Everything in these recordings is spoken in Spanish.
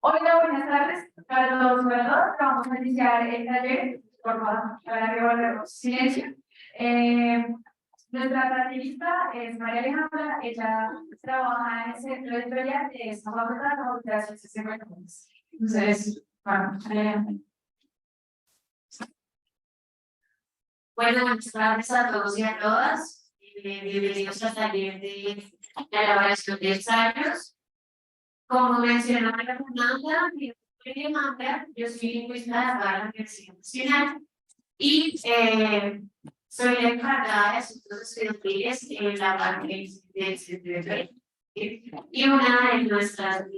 Hola, buenas tardes para todos, ¿verdad? Vamos a iniciar el taller, por favor, para que volvamos silencio. Nuestra tarjetista es María Alejandra, ella trabaja en el centro editorial de esta facultad como Ciencias Económicas. Entonces, bueno, adelante. Bueno, buenas tardes a todos y a todas. Bienvenidos al taller de la elaboración de ensayos. Como mencionó María Fernanda, mi nombre es Alejandra, yo soy lingüista de la Universidad Nacional y soy la encargada de asuntos estudiantiles en la parte del centro de y una de nuestras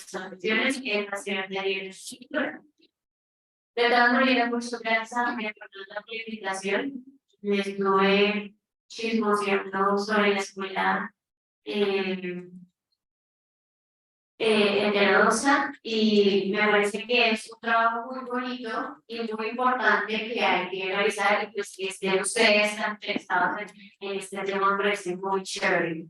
funciones es la Ciudad de Escritura. De todas maneras, muchas gracias a María Fernanda por la invitación. Me estuve chismoseando sobre la escuela heterodoxa y me parece que es un trabajo muy bonito y muy importante que hay que realizar y pues que estén ustedes tan interesados en este tema me parece muy chévere.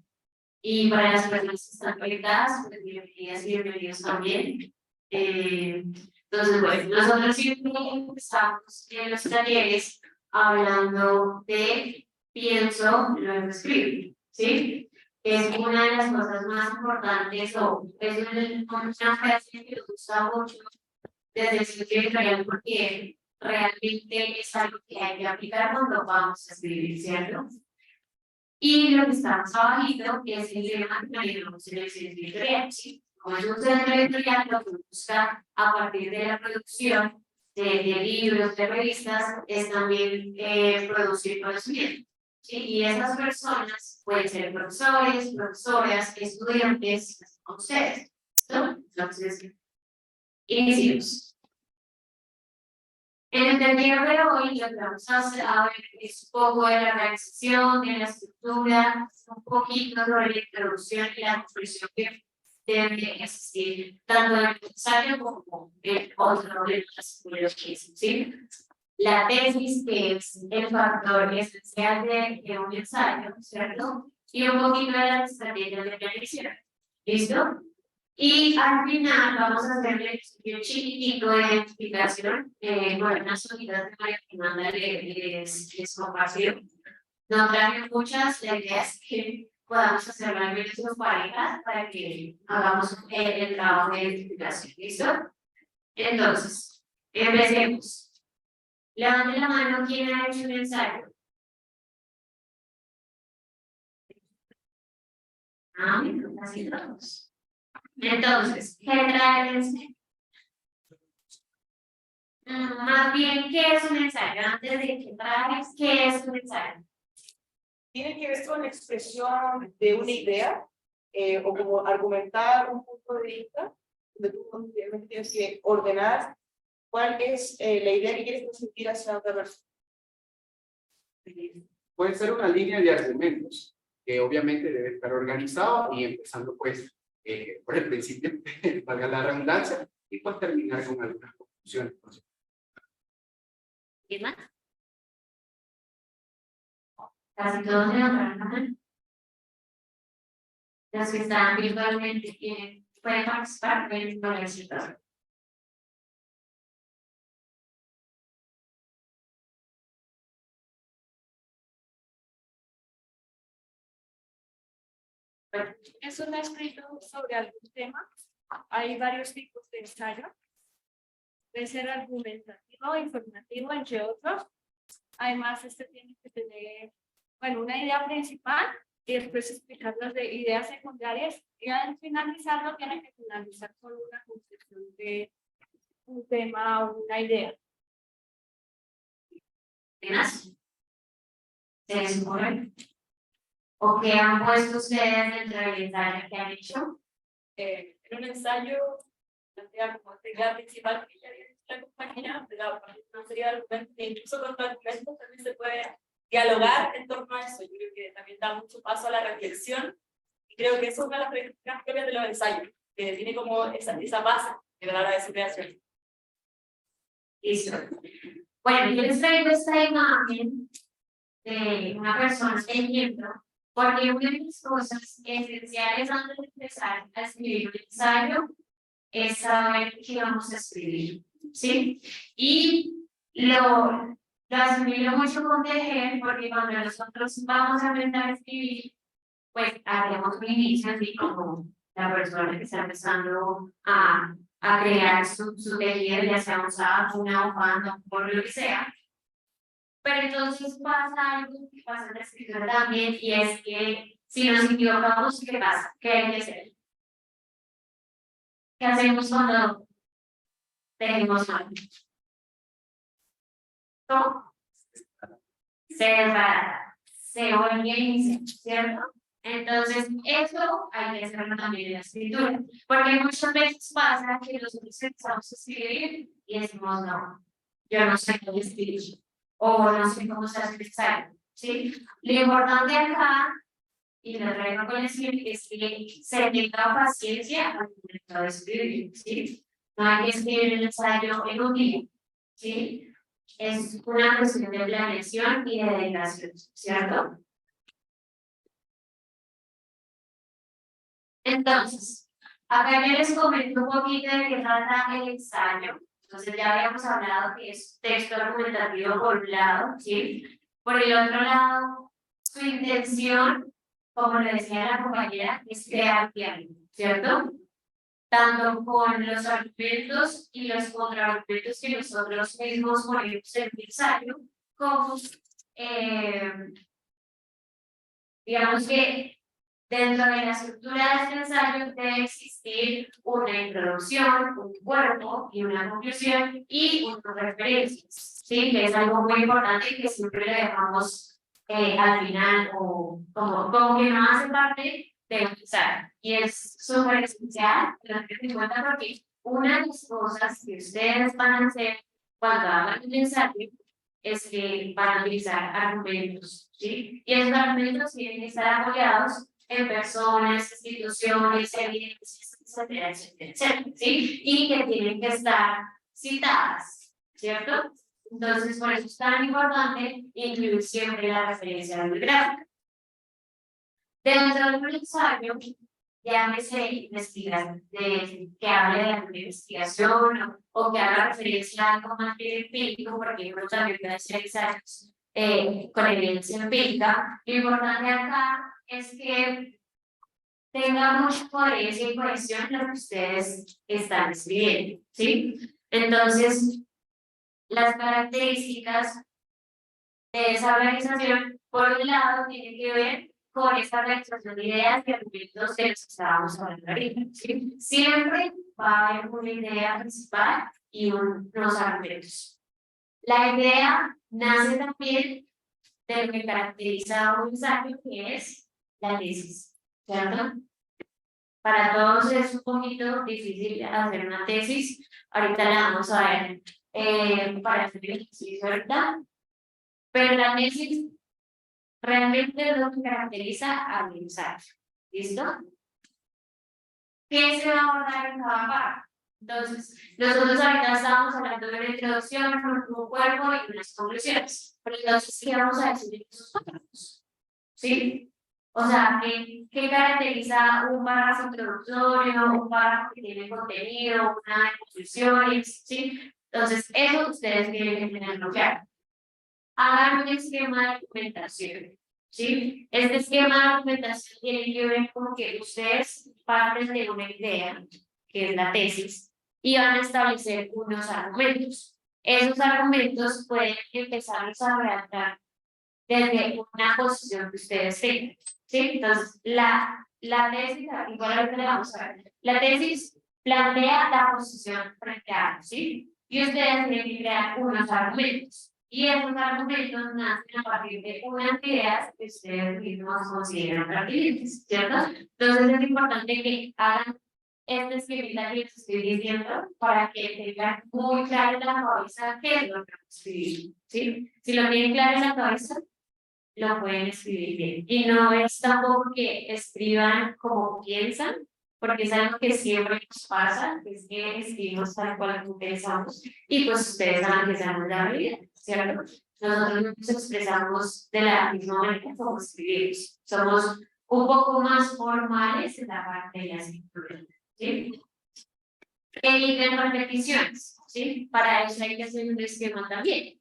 Y para las personas que están conectadas, pues bienvenidas y bienvenidos también. Entonces, bueno, nosotros siempre empezamos en los talleres hablando de pienso, luego escribo, ¿sí? Es una de las cosas más importantes o es una frase que usa mucho desde el sitio editorial porque realmente es algo que hay que aplicar cuando vamos a escribir, ¿cierto? Y lo que estamos abajito es el lema que manejamos en el centro editorial, ¿sí? Como es un centro editorial, lo que busca a partir de la producción de libros, de revistas, es también producir conocimiento. ¿Sí? Y esas personas pueden ser profesores, profesoras, estudiantes, como ustedes. ¿No? Entonces, iniciemos. En el taller de hoy lo que vamos a ver es un poco de la organización, de la estructura, un poquito sobre la introducción y la conclusión que debe existir tanto en el ensayo como en otro de los biologías, ¿sí? La tesis, que es el factor esencial de un ensayo, ¿cierto? Y un poquito de las estrategias de planificación. ¿Listo? Y al final vamos a hacer un chiquitito de explicación. Bueno, unas unidades de María Fernanda les compartió. No traje muchas, la idea es que podamos hacer al menos dos parejas para que hagamos el trabajo de explicación. ¿Listo? Entonces, empecemos. Levanten la mano quien ha hecho un ensayo. Ah, casi todos. Entonces, ¿qué trae el ensayo? Más bien, ¿qué es un ensayo? Antes de que traes, ¿qué es un ensayo? Tiene que ver con la expresión de una idea o como argumentar un punto de vista, donde tú tienes que ordenar cuál es la idea que quieres transmitir hacia otra persona. Puede ser una línea de argumentos que obviamente debe estar organizado y empezando pues por el principio, valga la redundancia, y pues terminar con algunas conclusiones. ¿Qué más? Casi todos levantaron la mano. Los que están virtualmente pueden participar, pueden participar. Es un escrito sobre algún tema. Hay varios tipos de ensayo. Puede ser argumentativo, informativo, entre otros. Además, este tiene que tener, bueno, una idea principal y después explicar las ideas secundarias. Y al finalizarlo, tiene que finalizar con una conclusión de un tema o una idea. ¿Temas? ¿Se les ocurre? ¿O qué han puesto ustedes dentro del ensayo que han hecho? En un ensayo, plantea como actividad principal que ya viene la compañía, no sería argumento, incluso con argumentos también se puede dialogar en torno a eso. Yo creo que también da mucho paso a la reflexión y creo que eso es una de las características propias de los ensayos, que define como esa base de la hora de su creación. Listo. Bueno, yo les traigo esta imagen de una persona ejemplo, porque una de las cosas esenciales antes de empezar a escribir un ensayo es saber qué vamos a escribir, ¿sí? Y lo asimilo mucho con tejer, porque cuando nosotros vamos a aprender a escribir, pues haremos un inicio así como la persona que está empezando a crear su tejido, ya sea un saco, una bufanda, por lo que sea. Pero entonces pasa algo que pasa en la escritura también, y es que si nos equivocamos, ¿qué pasa? ¿Qué hay que hacer? ¿Qué hacemos cuando tenemos mal? ¿Cómo? Se desbarata, se organiza, ¿cierto? Entonces, eso hay que hacerlo también en la escritura, porque muchas veces pasa que nosotros empezamos a escribir y decimos, no, yo no sé cómo escribir, o no sé cómo se hace algo, ¿sí? Lo importante acá, y lo traigo con decir, es que se tenga paciencia al momento de escribir, ¿sí? No hay que escribir el ensayo en un día, ¿sí? Es una cuestión de planeación y de dedicación, ¿cierto? Entonces, acá yo les comento un poquito de qué trata el ensayo. Entonces, ya habíamos hablado que es texto argumentativo por un lado, ¿sí? Por el otro lado, su intención, como le decía la compañera, es crear diálogo, ¿cierto? Tanto con los argumentos y los contraargumentos que nosotros mismos ponemos en el ensayo, como, digamos que dentro de la estructura de este ensayo debe existir una introducción, un cuerpo y una conclusión y unas referencias, ¿sí? Que es algo muy importante que siempre le dejamos al final o como que no hace parte del ensayo. Y es súper esencial que lo tengan en cuenta, porque una de las cosas que ustedes van a hacer cuando hagan un ensayo es que van a utilizar argumentos, ¿sí? Y esos argumentos tienen que estar apoyados en personas, instituciones, evidencias, etcétera, etcétera, etcétera, ¿sí? Y que tienen que estar citadas, ¿cierto? Entonces, por eso es tan importante incluir siempre la referencia bibliográfica. Dentro de un ensayo, llámese investigación, que hable de alguna investigación o que haga referencia a algo más bien empírico, porque uno también puede hacer ensayos con evidencia empírica. Lo importante acá es que tenga mucha coherencia y cohesión lo que ustedes están escribiendo, ¿sí? Entonces, las características de esa organización, por un lado, tienen que ver con esta organización de ideas y argumentos de los que estábamos hablando ahorita, ¿sí? Siempre va a haber una idea principal y unos argumentos. La idea nace también de lo que caracteriza un ensayo, que es la tesis, ¿cierto? Para todos es un poquito difícil hacer una tesis. Ahorita la vamos a ver para hacer el ejercicio ahorita. Pero la tesis realmente es lo que caracteriza al ensayo. ¿Listo? ¿Qué se va a abordar en cada parte? Entonces, nosotros ahorita estamos hablando de una introducción, un cuerpo y unas conclusiones. Pero entonces, ¿qué vamos a decir de esos párrafos? ¿Sí? O sea, ¿qué caracteriza un párrafo introductorio, un párrafo que tiene contenido, una conclusión? ¿Sí? Entonces, eso ustedes tienen que tenerlo claro. Hagan un esquema de argumentación, ¿sí? Este esquema de argumentación tiene que ver con que ustedes parten de una idea, que es la tesis, y van a establecer unos argumentos. Esos argumentos pueden empezar a redactar desde una posición que ustedes tengan, ¿sí? Entonces, la tesis, igual ahorita le vamos a ver, la tesis plantea la posición frente a algo, ¿sí? Y ustedes tienen que crear unos argumentos. Y esos argumentos nacen a partir de unas ideas que ustedes mismos consideran pertinentes, ¿cierto? Entonces es importante que hagan este esquemita que les estoy diciendo para que tengan muy claro en la cabeza qué es lo que van a escribir, ¿sí? Si lo tienen claro en la cabeza, lo pueden escribir bien. Y no es tampoco que escriban como piensan, porque es algo que siempre nos pasa, es que escribimos tal cual pensamos, y pues ustedes saben que estamos la realidad, ¿cierto? Nosotros nos expresamos de la misma manera como escribimos. Somos un poco más formales en la parte de la escritura, ¿sí? eviten repeticiones, ¿sí? Para eso hay que hacer un esquema también.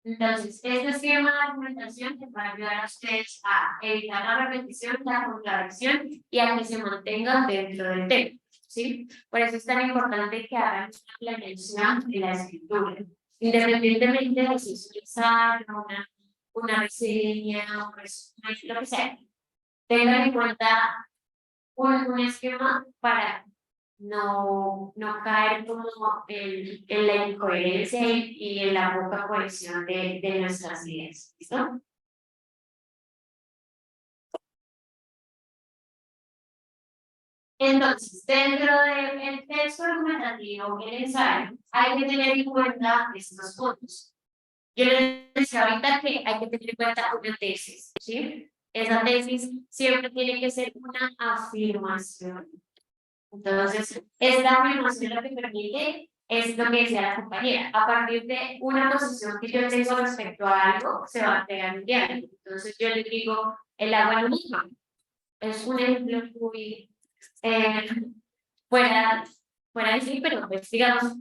Entonces, este esquema de argumentación les va a ayudar a ustedes a evitar la repetición, la contradicción y a que se mantengan dentro del tema, ¿sí? Por eso es tan importante que hagan una planeación de la escritura. Independientemente de si es un ensayo, una reseña, un resumen, lo que sea. Tengan en cuenta un esquema para no caer como en la incoherencia y en la poca cohesión de nuestras ideas. ¿Listo? Entonces, dentro del texto argumentativo, el ensayo, hay que tener en cuenta estos puntos. Yo les decía ahorita que hay que tener en cuenta una tesis, ¿sí? Esa tesis siempre tiene que ser una afirmación. Entonces, esta afirmación lo que permite es lo que decía la compañera. A partir de una posición que yo tengo respecto a algo, se va a crear un diálogo. Entonces, yo le digo, el agua no misma. Es un ejemplo muy fuera de sí, pero pues digamos,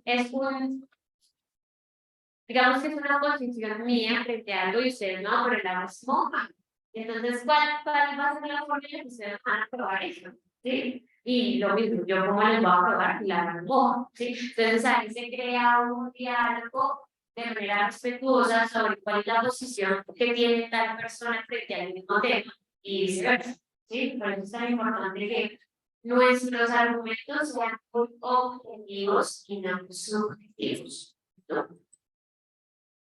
digamos que es una posición mía frente a algo y ustedes no, pero el agua es moja. Entonces, ¿cuál va a ser la forma en que ustedes van a probar eso? ¿Sí? Y lo mismo, yo como les voy a probar la moja, ¿sí? Entonces ahí se crea un diálogo de manera respetuosa sobre cuál es la posición que tiene tal persona frente al mismo tema y viceversa, ¿sí? Por eso es tan importante que nuestros argumentos sean muy objetivos y no subjetivos, ¿no?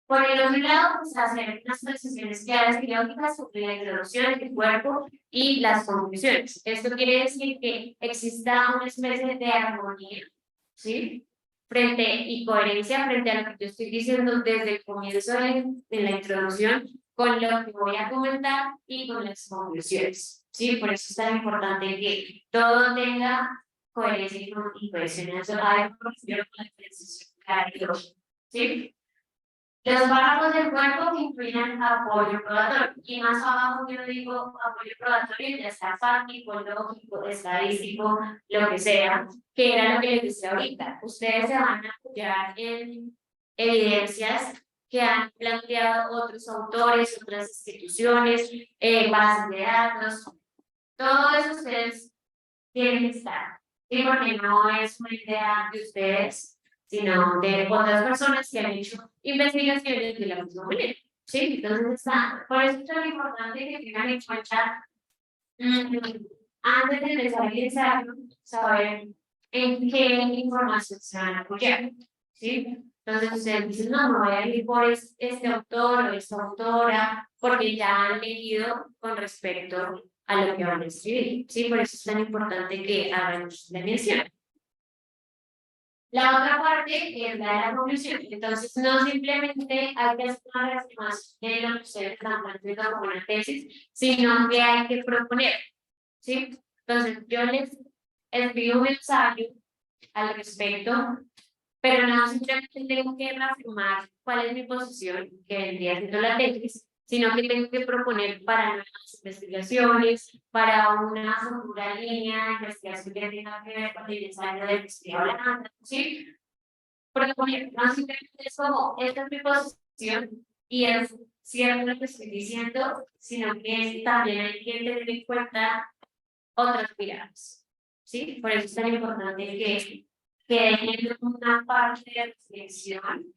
Por el otro lado, pues hacer unas precisiones claras y lógicas sobre la introducción del cuerpo y las conclusiones. Esto quiere decir que exista una especie de armonía, ¿sí? Y coherencia frente a lo que yo estoy diciendo desde el comienzo de la introducción, con lo que voy a comentar y con las conclusiones, ¿sí? Por eso es tan importante que todo tenga coherencia y cohesión. Eso hay por la precisión clara y lógica, ¿sí? Los párrafos del cuerpo que incluyen apoyo probatorio. Y más abajo yo digo apoyo probatorio, ya sea fáctico, lógico, estadístico, lo que sea, que era lo que les decía ahorita. Ustedes se van a apoyar en evidencias que han planteado otros autores, otras instituciones, bases de datos. Todo eso ustedes tienen que estar. Y porque no es una idea de ustedes, sino de otras personas que han hecho investigaciones de la misma manera. ¿Sí? Entonces, por eso es tan importante que tengan en cuenta, antes de empezar el ensayo, saber en qué información se van a apoyar. ¿Sí? Entonces, ustedes dicen, no, me voy a ir por este autor o esta autora, porque ya han leído con respecto a lo que van a escribir. ¿Sí? Por eso es tan importante que hagan la mención. La otra parte es la de la conclusión. Entonces, no simplemente hay que hacer una reafirmación de lo que ustedes están planteando como una tesis, sino que hay que proponer, ¿sí? Entonces, yo les escribo un ensayo al respecto, pero no simplemente tengo que reafirmar cuál es mi posición, que vendría siendo la tesis, sino que tengo que proponer para nuevas investigaciones, para una futura línea de investigación que tenga que ver con el ensayo del que estoy hablando, ¿sí? Porque no simplemente es como, esta es mi posición y es cierto lo que estoy diciendo, sino que también hay que tener en cuenta otras miradas, ¿sí? Por eso es tan importante que dejen una parte de reflexión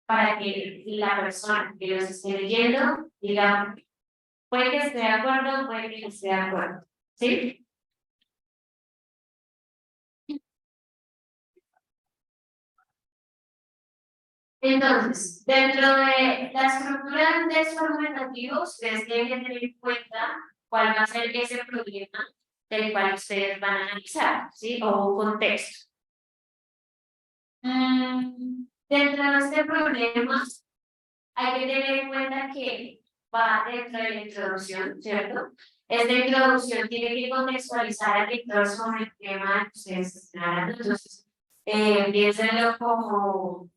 para que la persona que los esté leyendo diga, puede que esté de acuerdo, puede que no esté de acuerdo, ¿sí? Entonces, dentro de la estructura del texto argumentativo, ustedes tienen que tener en cuenta cuál va a ser ese problema del cual ustedes van a analizar, ¿sí? O un contexto. Dentro de este problema, hay que tener en cuenta que va dentro de la introducción, ¿cierto? Esta introducción tiene que contextualizar al lector sobre el tema que ustedes están hablando. Entonces, piénsenlo como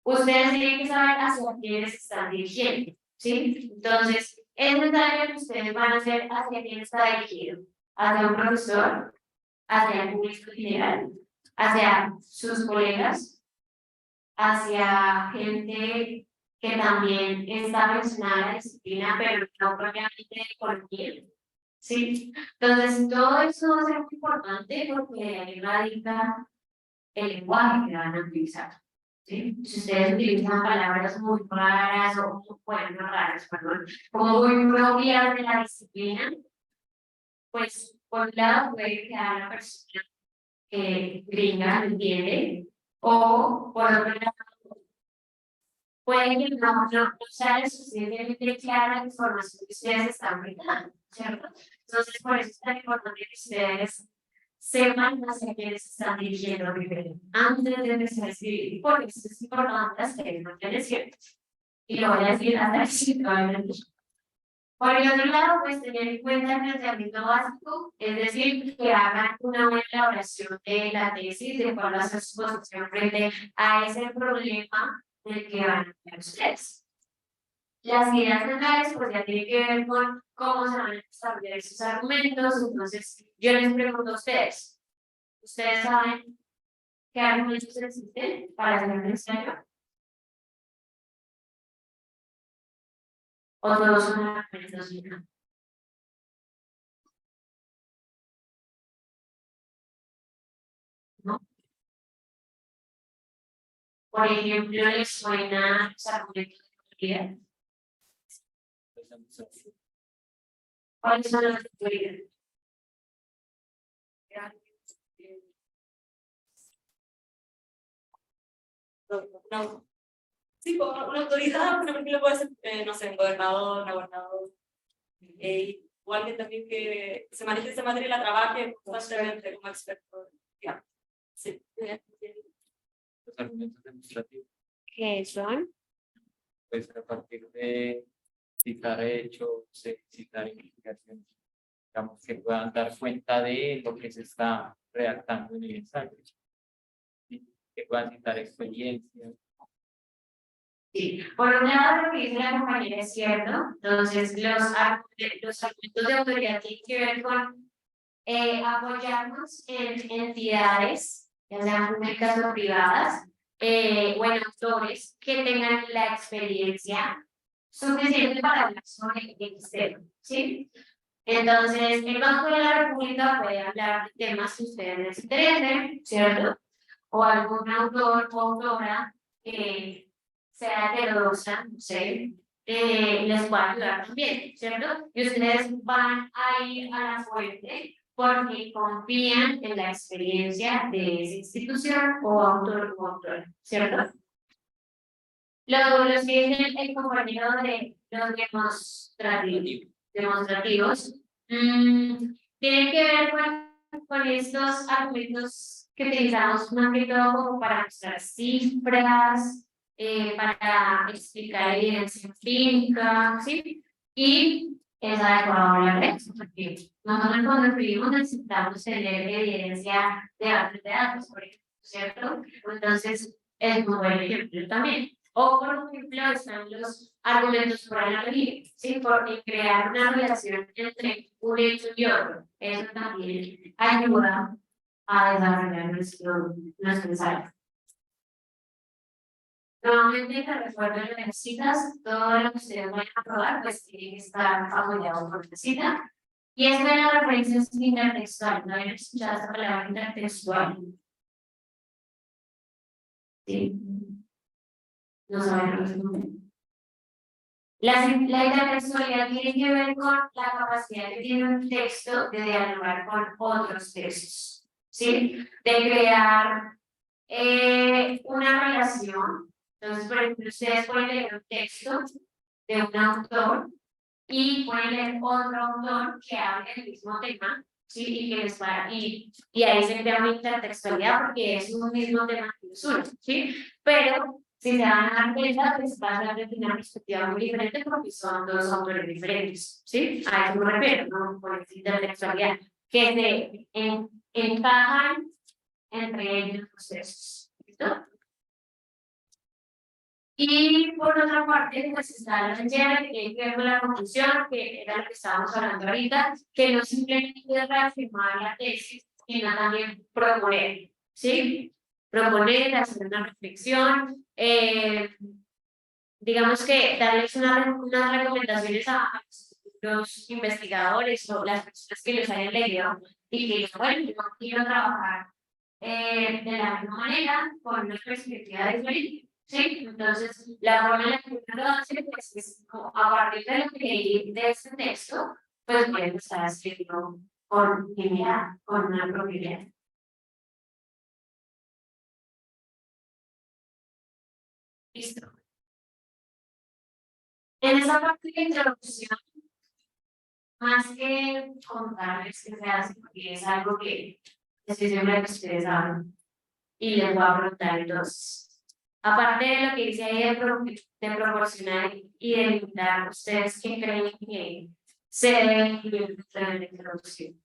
ustedes tienen que saber hacia quiénes están dirigiendo, ¿sí? Entonces, es necesario que ustedes van a hacer hacia quién está dirigido, hacia un profesor, hacia el público general, hacia sus colegas, hacia gente que también está mencionada en la disciplina, pero no propiamente de economía. ¿Sí? Entonces, todo eso va a ser muy importante porque ahí radica el lenguaje que van a utilizar. ¿Sí? Si ustedes utilizan palabras muy raras o, bueno, no raras, perdón, como muy propias de la disciplina, pues por un lado puede quedar la persona gringa, ¿me entiende? O por otro lado, puede que no sea lo suficientemente clara la información que ustedes están brindando, ¿cierto? Entonces, por eso es tan importante que ustedes sepan hacia quiénes están dirigiendo primero, antes de empezar a escribir, porque eso es importante hacer, no es cierto. Y lo voy a decir hasta el sitio. Por el otro lado, pues tener en cuenta el planteamiento básico, es decir, que hagan una buena elaboración de la tesis, de cuál va a ser su posición frente a ese problema del que van a tener ustedes. Las ideas centrales, pues ya tienen que ver con cómo se van a desarrollar esos argumentos. Entonces, yo les pregunto a ustedes, ¿ustedes saben qué argumentos existen para hacer un ensayo? ¿O todos son argumentos finales? ¿No? Por ejemplo, ¿les suena los argumentos de teoría? ¿Cuáles son los de teoría? No. Sí, pues, una autoridad, por ejemplo, puede ser, no sé, un gobernador, una gobernadora. O alguien también que se maneje esa materia y la trabaje constantemente como experto. Ya. Sí. Los argumentos demostrativos, ¿Qué son? pues a partir de citar hechos, citar investigaciones, digamos, que puedan dar cuenta de lo que se está redactando en el ensayo, ¿sí? Que puedan citar experiencias. Sí, por un lado lo que dice la compañera es cierto, entonces los argumentos de autoridad tienen que ver con apoyarnos en entidades, ya sean públicas o privadas, o en autores que tengan la experiencia suficiente para hablar sobre el tema, ¿sí? Entonces, el Banco de la República puede hablar de temas que a ustedes les interesen, ¿cierto? O algún autor o autora que sea heterodoxa, no sé, les pueda ayudar también, ¿cierto? Y ustedes van a ir a la fuente porque confían en la experiencia de esa institución o autor o autora, ¿cierto? Los que dicen el compañero de los demostrativos tienen que ver con estos argumentos que utilizamos más que todo como para mostrar cifras, para explicar evidencia empírica, ¿sí? Y es adecuado hablar de eso, porque nosotros cuando escribimos necesitamos tener evidencia de datos, por ejemplo, ¿cierto? Entonces, es muy buen ejemplo también. O, por ejemplo, están los argumentos por analogía, ¿sí? Porque crear una relación entre un hecho y otro, eso también ayuda a desarrollar nuestro ensayo. Nuevamente, te recuerdo lo de las citas, todo lo que ustedes vayan a probar, pues tiene que estar apoyado por la cita. Y es de las referencias intertextuales, ¿no habían escuchado esta palabra intertextual? Sí. No saben responder. La intertextualidad tiene que ver con la capacidad que tiene un texto de dialogar con otros textos, ¿sí? De crear una relación. Entonces, por ejemplo, ustedes pueden leer un texto de un autor y pueden leer otro autor que hable del mismo tema, ¿sí? Y que les va y ahí se crea una intertextualidad porque es un mismo tema que es uno, ¿sí? Pero si se van a dar cuenta, pues va a ser desde una perspectiva muy diferente porque son dos autores diferentes, ¿sí? A eso me refiero, ¿no? Por esa intertextualidad, que se encajan entre ellos los textos, ¿listo? Y por otra parte, pues está la rellena que tiene que ver con la conclusión, que era lo que estábamos hablando ahorita, que no simplemente es reafirmar la tesis, sino también proponer, ¿sí? Proponer, hacer una reflexión, digamos que darles unas recomendaciones a los investigadores o las personas que los hayan leído y que digan, bueno, yo quiero trabajar de la misma manera, con una perspectiva diferente. Sí, entonces la forma en la que uno lo hace pues, es como a partir de lo que leí de este texto, pues voy a empezar a escribirlo con intimidad, con una propiedad. Listo. En esa parte de introducción, más que contarles qué se hace, porque es algo que estoy segura que ustedes saben, y les voy a preguntar entonces. Aparte de lo que dice ahí de proporcionar y de limitar, ¿ustedes qué creen que se debe incluir dentro de la introducción?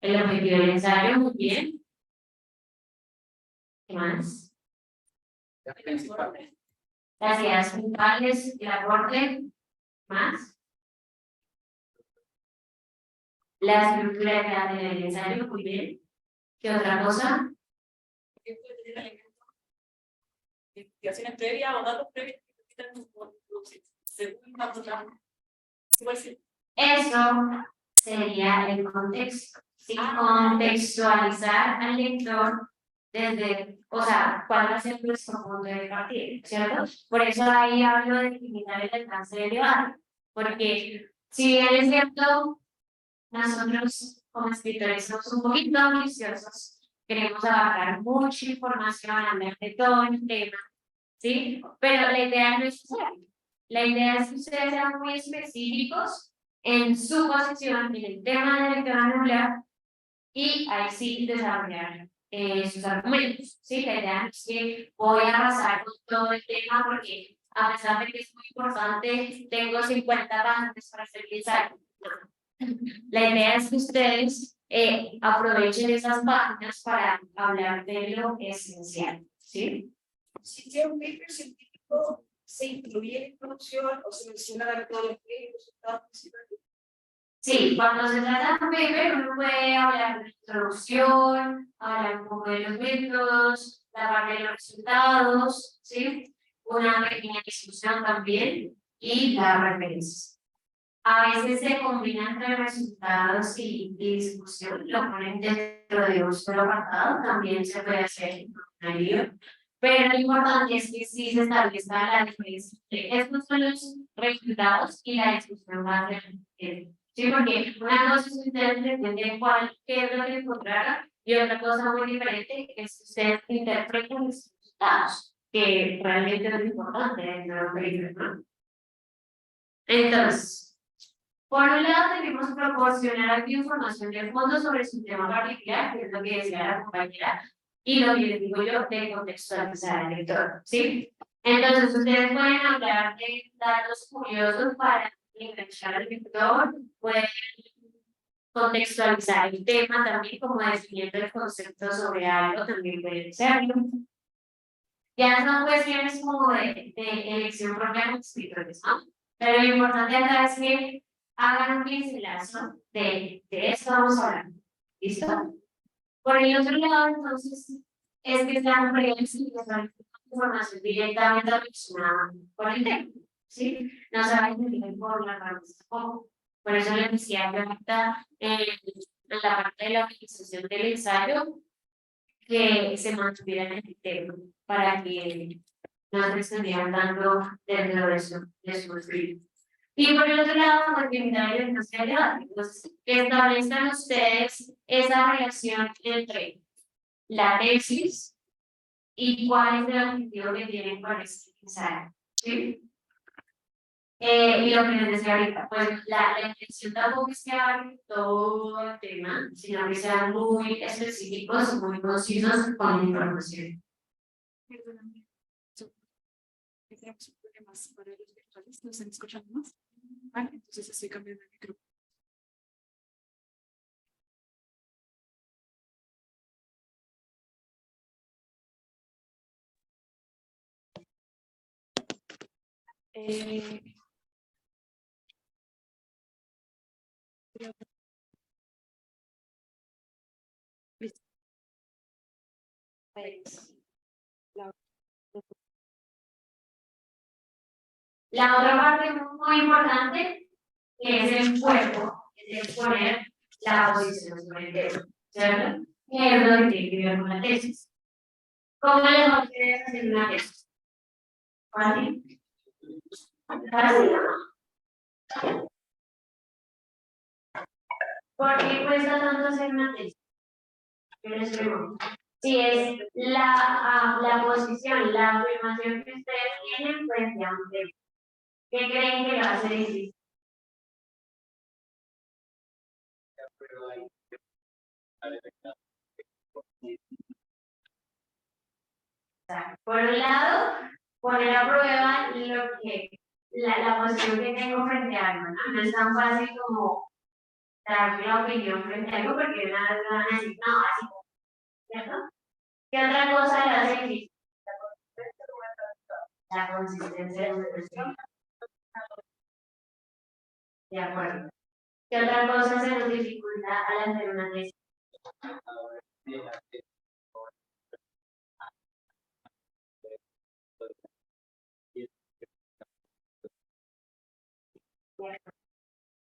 El objetivo del ensayo, muy bien. ¿Qué más? La principal. Las ideas principales, el aporte, más. La estructura del ensayo, muy bien. ¿Qué otra cosa? Investigaciones previas o datos previos que permitan producir. Según la otra. Igual sí. Eso sería el contexto. ¿Sí? Contextualizar al lector desde, o sea, cuál va a ser nuestro punto de partida, ¿cierto? Por eso ahí hablo de limitar el alcance del debate, porque si bien es cierto, nosotros como escritores somos un poquito ambiciosos, queremos abarcar mucha información, hablar de todo el tema, ¿sí? Pero la idea no es esa. La idea es que ustedes sean muy específicos en su posición, en el tema del que van a hablar, y ahí sí desarrollar sus argumentos, ¿sí? La idea es que voy a arrasar con todo el tema porque a pesar de que es muy importante, tengo 50 páginas para hacer el ensayo. La idea es que ustedes aprovechen esas páginas para hablar de lo esencial, ¿sí? Si tiene un paper científico, ¿se incluye en la introducción o se menciona la metodología y los resultados principales? Sí, cuando se trata de un paper, uno puede hablar de la introducción, hablar un poco de los métodos, la parte de los resultados, ¿sí? Una pequeña discusión también y las referencias. A veces se combina entre resultados y discusión, lo ponen dentro de un solo apartado, también se puede hacer en un libro. Pero lo importante es que sí se establezca la diferencia entre estos son los resultados y la discusión va a ser. Sí, porque una cosa es que ustedes entienden qué es lo que encontraron y otra cosa muy diferente es que ustedes interpreten los resultados, que realmente es lo importante dentro de un paper, ¿no? Entonces, por un lado tenemos proporcionar aquí información de fondo sobre su tema particular, que es lo que decía la compañera, y lo que les digo yo de contextualizar al lector, ¿sí? Entonces, ustedes pueden hablar de datos curiosos para enganchar al lector, pueden contextualizar el tema también, como definiendo el concepto sobre algo, también pueden hacerlo. Ya son cuestiones como de elección propia de los escritores, ¿no? Pero lo importante acá es que hagan un pincelazo de esto vamos a hablar. ¿Listo? Por el otro lado, entonces, es que están previos y que son información directamente relacionada con el tema, ¿sí? No se vayan a entender por la rama tampoco. Por eso les decía que ahorita en la parte de la organización del ensayo, que se mantuvieran en el tema para que no se extendieran tanto dentro de su escrito. Y por el otro lado, pues limitar el entonces debate. Entonces, que establezcan ustedes esa relación entre la tesis y cuál es el objetivo que tienen con este ensayo. ¿Sí? Y lo que les decía ahorita, pues la intención tampoco es que hablen todo el tema, sino que sean muy específicos, muy concisos con la información. Perdóname. Tenemos problemas para los virtuales, ¿no están escuchando más? Vale, entonces estoy cambiando el micrófono. La otra parte muy importante es el cuerpo, es el poner la posición sobre el dedo, ¿cierto? Que es lo que tiene que ver con la tesis. ¿Cómo les va a ustedes hacer una tesis? ¿Fácil? ¿Fácil? ¿Por qué cuesta tanto hacer una tesis? Yo les pregunto. Si es la posición, la afirmación que ustedes tienen frente a un tema. ¿Qué creen que lo hace difícil? Por un lado, poner a prueba lo que la posición que tengo frente a algo, ¿no? No es tan fácil como dar la opinión frente a algo porque una vez me van a decir, no, así, ¿cierto? ¿Qué otra cosa le hace difícil? La consistencia de su expresión. De acuerdo. ¿Qué otra cosa se nos dificulta al hacer una tesis?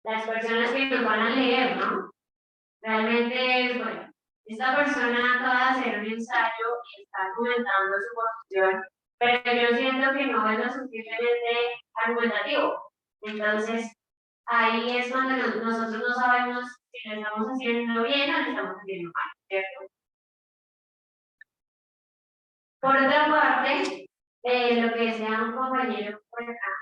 Las personas que nos van a leer, ¿no? Realmente es, bueno, esta persona acaba de hacer un ensayo y está argumentando su posición, pero yo siento que no es lo suficientemente argumentativo. Entonces, ahí es cuando nosotros no sabemos si lo estamos haciendo bien o lo estamos haciendo mal, ¿cierto? Por otra parte, lo que decía un compañero por acá,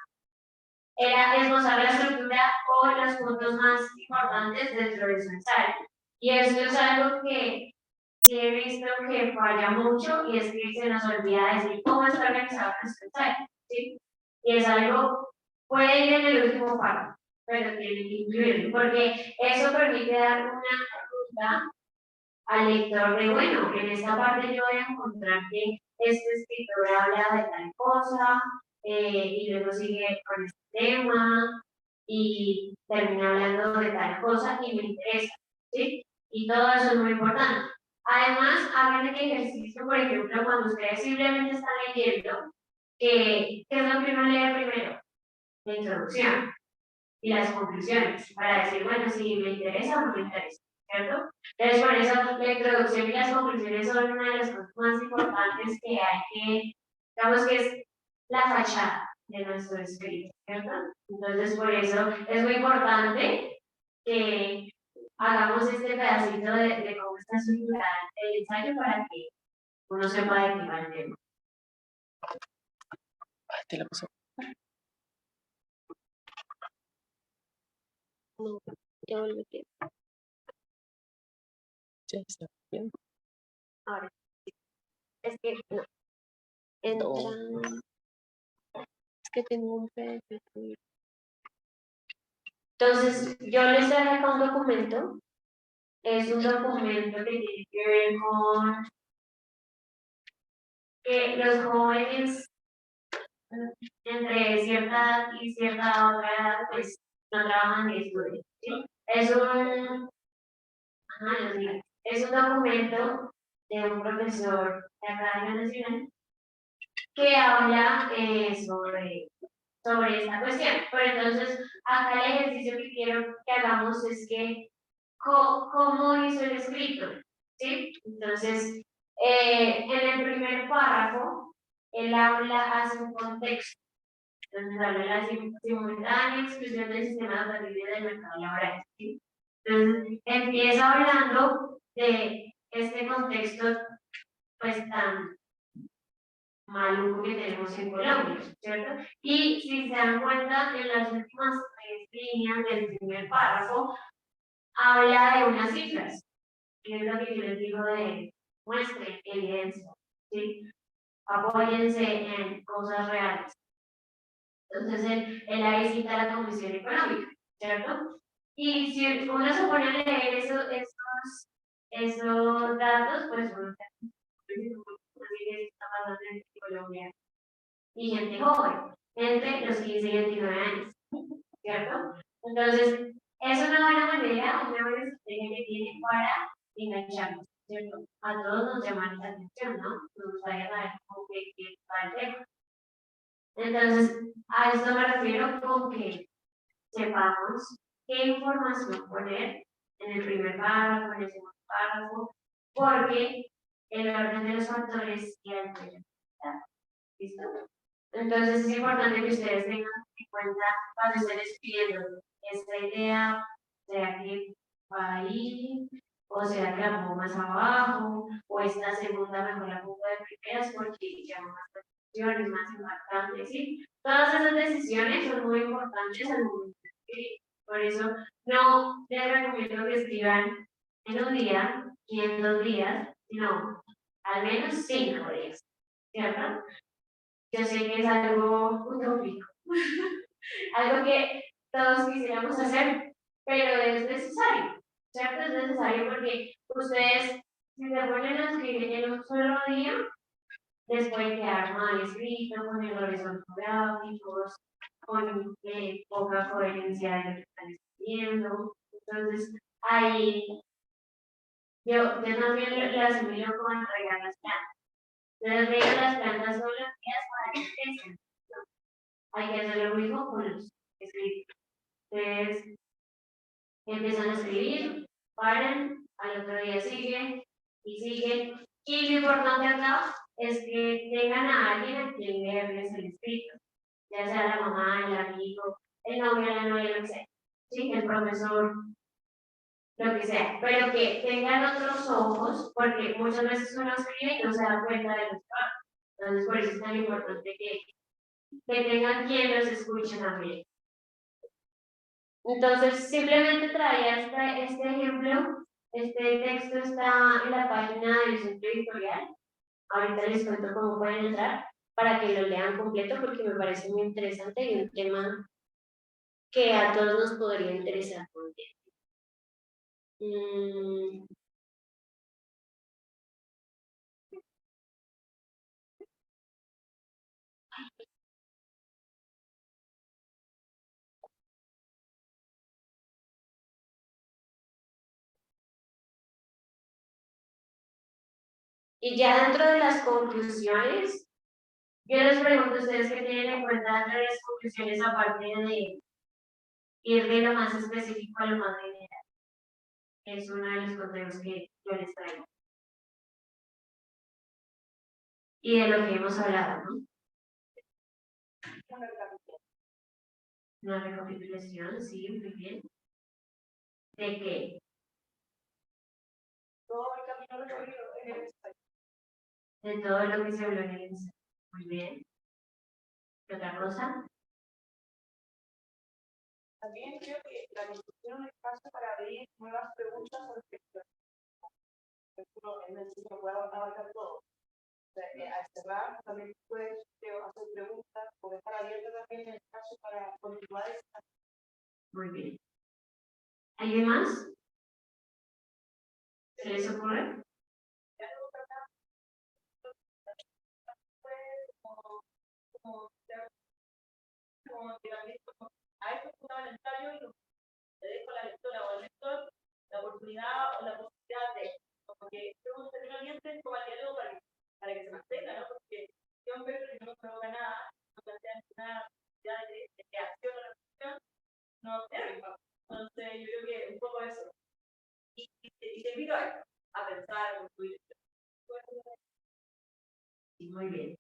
era esbozar la estructura o los puntos más importantes dentro de su ensayo. Y esto es algo que sí he visto que falla mucho y es que se nos olvida decir cómo está organizado nuestro ensayo, ¿sí? Y es algo, puede ir en el último párrafo, pero tiene que incluirlo, porque eso permite dar una ruta al lector de, bueno, en esta parte yo voy a encontrar que este escritor habla de tal cosa, y luego sigue con este tema, y termina hablando de tal cosa y me interesa, ¿sí? Y todo eso es muy importante. Además, hagan el ejercicio, por ejemplo, cuando ustedes simplemente están leyendo, ¿qué es lo que uno lee primero? La introducción y las conclusiones, para decir, bueno, si me interesa o no me interesa, ¿cierto? Entonces, por eso la introducción y las conclusiones son una de las cosas más importantes que hay que, digamos que es la fachada de nuestro escrito, ¿cierto? Entonces, por eso es muy importante que hagamos este pedacito de cómo está estructurado el ensayo para que uno sepa de qué va el tema. Te la paso. No, ya volví. Ya está bien. Ahora, es que no. Entra. Es que tengo un PDF. Entonces, yo les traje acá un documento. Es un documento que tiene que ver con que los jóvenes entre cierta edad y cierta otra edad, pues no trabajan ni estudian, ¿sí? Es un, es un documento de un profesor de Academia Nacional que habla sobre esta cuestión. Pero entonces, acá el ejercicio que quiero que hagamos es que, ¿cómo hizo el escrito? ¿Sí? Entonces, en el primer párrafo, él hace un contexto. Entonces, habla de la simultánea exclusión del sistema educativo y del mercado laboral. ¿Sí? Entonces, empieza hablando de este contexto, pues, tan maluco que tenemos en Colombia, ¿cierto? Y si se dan cuenta, en las últimas 3 líneas del primer párrafo, habla de unas cifras, que es lo que yo les digo de muestre evidencia, ¿sí? Apóyense en cosas reales. Entonces, él ahí cita la Comisión Económica, ¿cierto? Y si uno se pone a leer esos datos, pues uno se está pasando en Colombia. Y gente joven, entre los 15 y 29 años, ¿cierto? Entonces, es una buena manera, una buena estrategia que tiene para engancharnos, ¿cierto? A todos nos llama la atención, ¿no? Nos gustaría saber cómo que va el tema. Entonces, a esto me refiero con que sepamos qué información poner en el primer párrafo, en el segundo párrafo, porque el orden de los factores y el ¿listo? Entonces es importante que ustedes tengan en cuenta cuando estén escribiendo esta idea, sea que va ahí, o sea que la pongo más abajo, o esta segunda mejor la pongo de primeras porque llama más atención, es más impactante, ¿sí? Todas esas decisiones son muy importantes al momento de escribir. Por eso no les recomiendo que escriban en un día y en 2 días, sino al menos 5 días, ¿cierto? Yo sé que es algo utópico, algo que todos quisiéramos hacer, pero es necesario, ¿cierto? Es necesario porque ustedes, si se ponen a escribir en un solo día, les puede quedar mal escrito, con errores ortográficos, con poca coherencia de lo que están escribiendo. Entonces, ahí yo también le asimilo como entregar las plantas. Les digo las plantas son las mías para que crezcan. Hay que hacer lo mismo con los escritos. Ustedes empiezan a escribir, paran, al otro día siguen y siguen. Y lo importante acá es que tengan a alguien a quien leerles el escrito, ya sea la mamá, el amigo, el novio, la novia, lo que sea, ¿sí? El profesor, lo que sea, pero que tengan otros ojos, porque muchas veces uno escribe y no se da cuenta de los trabajos. Entonces, por eso es tan importante que tengan quien los escuche también. Entonces, simplemente traía este ejemplo. Este texto está en la página del centro editorial. Ahorita les cuento cómo pueden entrar para que lo lean completo porque me parece muy interesante y un tema que a todos nos podría interesar también. Y ya dentro de las conclusiones, yo les pregunto a ustedes qué tienen en cuenta dentro de las conclusiones aparte de ir de lo más específico a lo más general. Es uno de los consejos que yo les traigo. Y de lo que hemos hablado, ¿no? Una recapitulación, sí, muy bien. ¿De qué? Todo el camino recorrido en el ensayo. De todo lo que se habló en el ensayo. Muy bien. ¿Qué otra cosa? También creo que la discusión es un espacio para abrir nuevas preguntas o reflexiones. En el sitio puede abarcar todo. O sea, al cerrar también puedes hacer preguntas o estar abierta también en el caso para continuar esta. Muy bien. ¿Alguien más? ¿Se les ocurre? Como a esto fundamental y le dejo a la lectora o al lector la oportunidad o la posibilidad de que todos estén orientes como al diálogo para que se mantenga, ¿no? Porque yo en vez de que no provoca nada, no plantea ninguna posibilidad de creación o reflexión, no observa. Entonces yo creo que un poco eso. Y te invito a pensar, a construir. Sí, muy bien.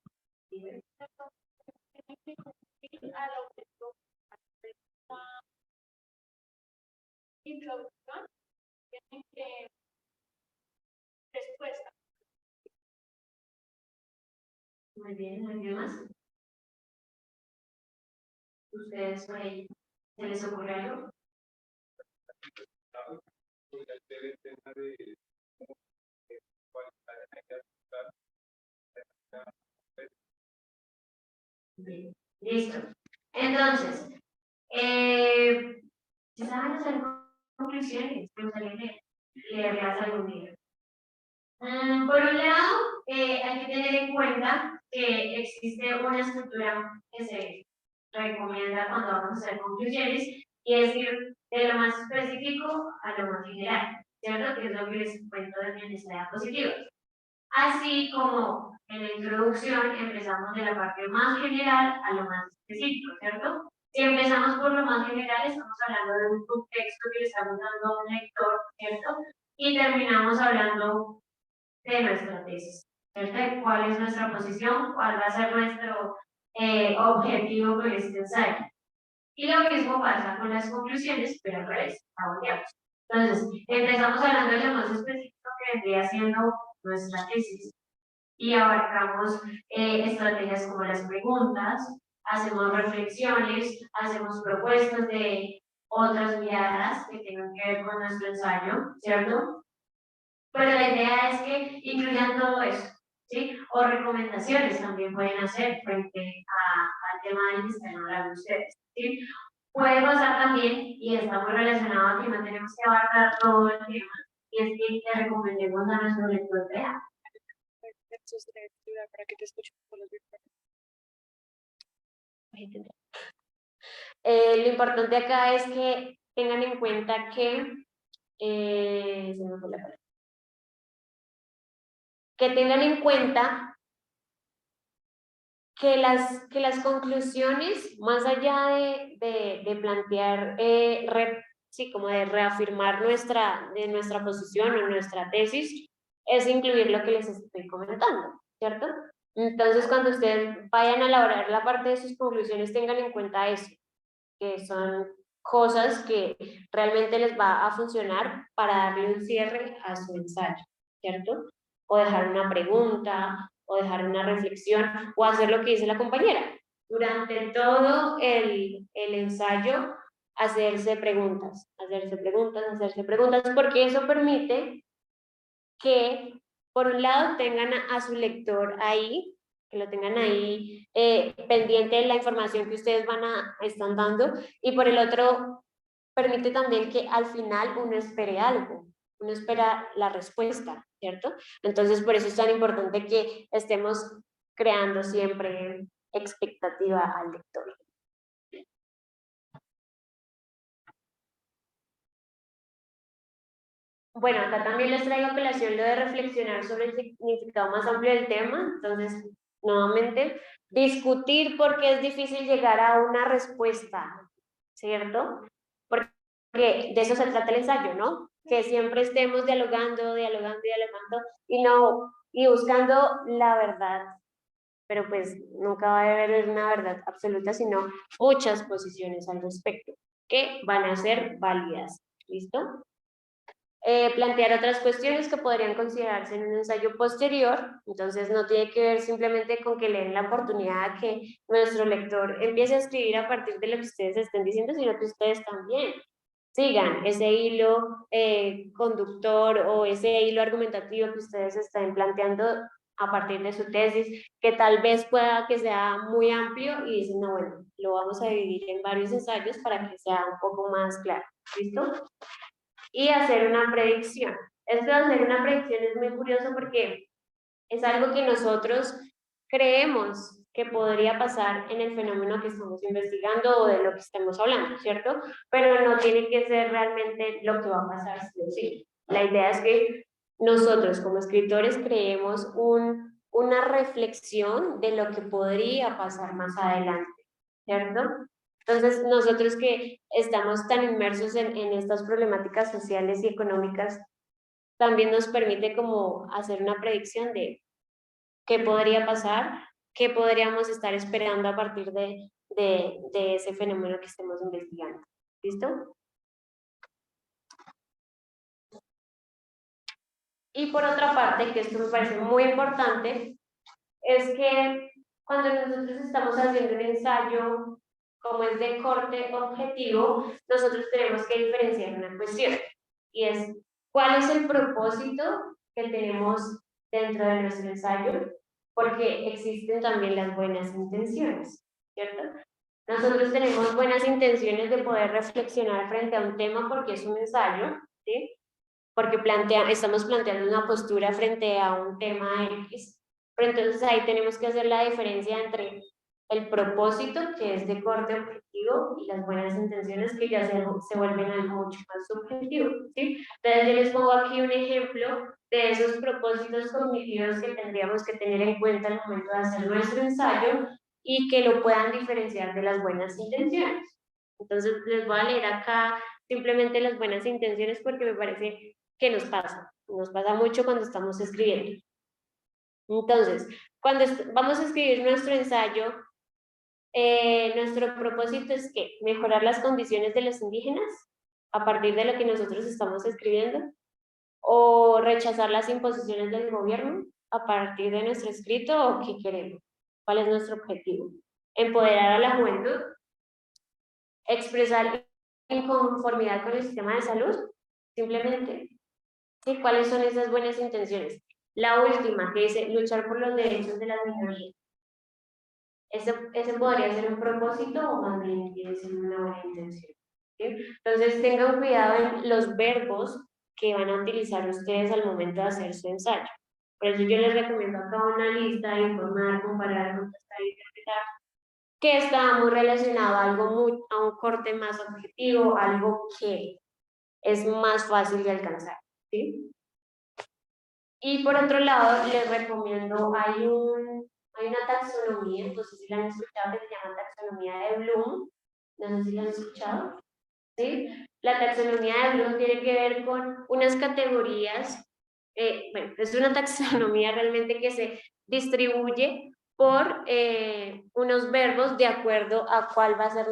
Introducción, tienen que respuesta. Muy bien, ¿alguien más? ¿Ustedes por ahí se les ocurre algo? Bien, listo. Entonces, si saben hacer conclusiones, me gustaría leerlas algún día. Por un lado, hay que tener en cuenta que existe una estructura que se recomienda cuando vamos a hacer conclusiones y es ir de lo más específico a lo más general. ¿cierto? Que es lo que les cuento en esta diapositiva. Así como en la introducción empezamos de la parte más general a lo más específico, ¿cierto? Si empezamos por lo más general, estamos hablando de un contexto que le estamos dando a un lector, ¿cierto? Y terminamos hablando de nuestra tesis, ¿cierto? ¿Cuál es nuestra posición? ¿Cuál va a ser nuestro objetivo con este ensayo? Y lo mismo pasa con las conclusiones, pero al revés, cambiamos. Entonces, empezamos hablando de lo más específico que vendría siendo nuestra tesis y abarcamos estrategias como las preguntas, hacemos reflexiones, hacemos propuestas de otras miradas que tengan que ver con nuestro ensayo, ¿cierto? Pero la idea es que incluyan todo eso, ¿sí? O recomendaciones también pueden hacer frente al tema del que están hablando ustedes, ¿sí? Puede pasar también, y está muy relacionado a que no tenemos que abarcar todo el tema, y es que le recomendemos a nuestro lector real. Para que te escuche lo importante acá es que tengan en cuenta que se me fue la palabra. Que tengan en cuenta que las conclusiones, más allá de plantear, sí, como de reafirmar nuestra posición o nuestra tesis, es incluir lo que les estoy comentando, ¿cierto? Entonces, cuando ustedes vayan a elaborar la parte de sus conclusiones, tengan en cuenta eso, que son cosas que realmente les va a funcionar para darle un cierre a su ensayo, ¿cierto? O dejar una pregunta, o dejar una reflexión, o hacer lo que dice la compañera. Durante todo el ensayo, hacerse preguntas, porque eso permite que, por un lado, tengan a su lector ahí, que lo tengan ahí pendiente de la información que ustedes están dando, y por el otro, permite también que al final uno espere algo, uno espera la respuesta, ¿cierto? Entonces, por eso es tan importante que estemos creando siempre expectativa al lector. Bueno, acá también les traigo a colación lo de reflexionar sobre el significado más amplio del tema. Entonces, nuevamente, discutir por qué es difícil llegar a una respuesta, ¿cierto? Porque de eso se trata el ensayo, ¿no? Que siempre estemos dialogando y buscando la verdad. Pero pues nunca va a haber una verdad absoluta, sino muchas posiciones al respecto que van a ser válidas. ¿Listo? Plantear otras cuestiones que podrían considerarse en un ensayo posterior, entonces no tiene que ver simplemente con que le den la oportunidad a que nuestro lector empiece a escribir a partir de lo que ustedes estén diciendo, sino que ustedes también sigan ese hilo conductor o ese hilo argumentativo que ustedes estén planteando a partir de su tesis, que tal vez pueda que sea muy amplio y dicen, no, bueno, lo vamos a dividir en varios ensayos para que sea un poco más claro, ¿listo? Y hacer una predicción. Esto de hacer una predicción es muy curioso porque es algo que nosotros creemos que podría pasar en el fenómeno que estamos investigando o de lo que estamos hablando, ¿cierto? Pero no tiene que ser realmente lo que va a pasar, sí. La idea es que nosotros como escritores creemos una reflexión de lo que podría pasar más adelante, ¿cierto? Entonces, nosotros que estamos tan inmersos en estas problemáticas sociales y económicas, también nos permite como hacer una predicción de qué podría pasar, qué podríamos estar esperando a partir de ese fenómeno que estemos investigando. ¿Listo? Y por otra parte, que esto me parece muy importante, es que cuando nosotros estamos haciendo un ensayo, como es de corte objetivo, nosotros tenemos que diferenciar una cuestión, y es, ¿cuál es el propósito que tenemos dentro de nuestro ensayo? Porque existen también las buenas intenciones, ¿cierto? Nosotros tenemos buenas intenciones de poder reflexionar frente a un tema porque es un ensayo, ¿sí? Porque estamos planteando una postura frente a un tema X, pero entonces ahí tenemos que hacer la diferencia entre el propósito, que es de corte objetivo, y las buenas intenciones, que ya se vuelven algo mucho más subjetivo, ¿sí? Entonces yo les pongo aquí un ejemplo de esos propósitos cognitivos que tendríamos que tener en cuenta al momento de hacer nuestro ensayo y que lo puedan diferenciar de las buenas intenciones. Entonces les voy a leer acá simplemente las buenas intenciones porque me parece que nos pasa mucho cuando estamos escribiendo. Entonces, cuando vamos a escribir nuestro ensayo, nuestro propósito es que mejorar las condiciones de los indígenas a partir de lo que nosotros estamos escribiendo, o rechazar las imposiciones del gobierno a partir de nuestro escrito, o qué queremos, cuál es nuestro objetivo. Empoderar a la juventud, expresar inconformidad con el sistema de salud, simplemente, ¿sí? ¿Cuáles son esas buenas intenciones? La última, que dice luchar por los derechos de las minorías. Ese podría ser un propósito o más bien quiere ser una buena intención, ¿sí? Entonces tengan cuidado en los verbos que van a utilizar ustedes al momento de hacer su ensayo. Por eso yo les recomiendo acá una lista, informar, comparar, contestar, interpretar, que está muy relacionado a a un corte más objetivo, algo que es más fácil de alcanzar, ¿sí? Y por otro lado, les recomiendo, hay una taxonomía, no sé si la han escuchado, que se llama taxonomía de Bloom, no sé si la han escuchado, ¿sí? La taxonomía de Bloom tiene que ver con unas categorías, bueno, es una taxonomía realmente que se distribuye por unos verbos de acuerdo a cuál va a ser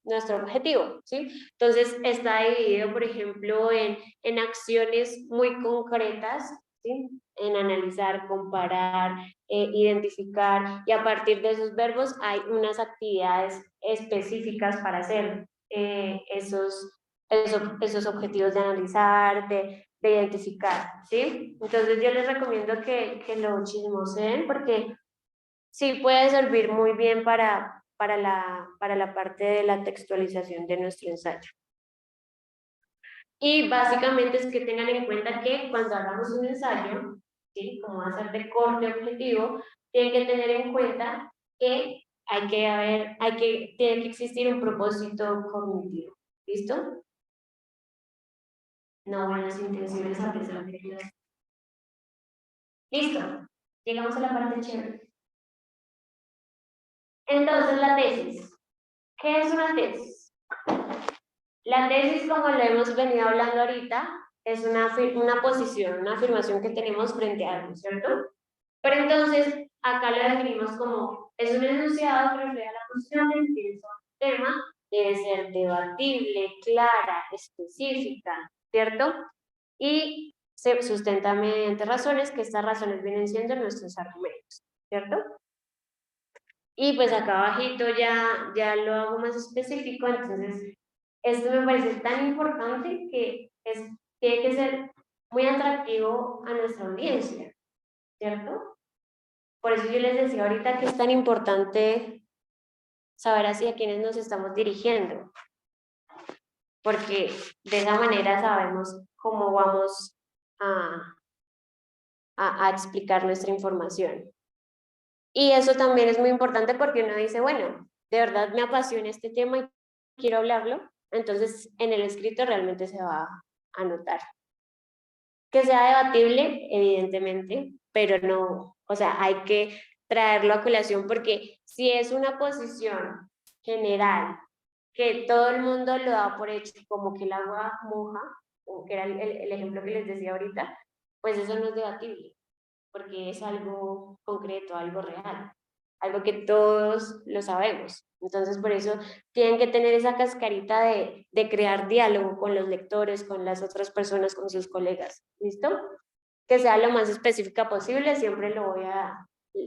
nuestro objetivo, ¿sí? Entonces está dividido, por ejemplo, en acciones muy concretas, ¿sí? En analizar, comparar, identificar, y a partir de esos verbos hay unas actividades específicas para hacer esos objetivos de analizar, de identificar, ¿sí? Entonces yo les recomiendo que lo chismoseen porque sí puede servir muy bien para la parte de la textualización de nuestro ensayo. Y básicamente es que tengan en cuenta que cuando hagamos un ensayo, ¿sí? Como va a ser de corte objetivo, tienen que tener en cuenta que tiene que existir un propósito cognitivo. ¿Listo? No buenas intenciones a pesar de que Listo. Llegamos a la parte chévere. Entonces, la tesis. ¿Qué es una tesis? La tesis, como lo hemos venido hablando ahorita, es una posición, una afirmación que tenemos frente a algo, ¿cierto? Pero entonces, acá la definimos como, es un enunciado que refleja la posición del tema, debe ser debatible, clara, específica, ¿cierto? Y se sustenta mediante razones, que estas razones vienen siendo nuestros argumentos, ¿cierto? Y pues acá abajito ya lo hago más específico, entonces esto me parece tan importante que tiene que ser muy atractivo a nuestra audiencia, ¿cierto? Por eso yo les decía ahorita que es tan importante saber hacia quiénes nos estamos dirigiendo, porque de esa manera sabemos cómo vamos a explicar nuestra información. Y eso también es muy importante porque uno dice, bueno, de verdad me apasiona este tema y quiero hablarlo, entonces en el escrito realmente se va a notar. Que sea debatible, evidentemente, pero no, o sea, hay que traerlo a colación porque si es una posición general que todo el mundo lo da por hecho, como que el agua moja, o que era el ejemplo que les decía ahorita, pues eso no es debatible, porque es algo concreto, algo real, algo que todos lo sabemos. Entonces, por eso tienen que tener esa cascarita de crear diálogo con los lectores, con las otras personas, con sus colegas. ¿Listo? Que sea lo más específica posible, siempre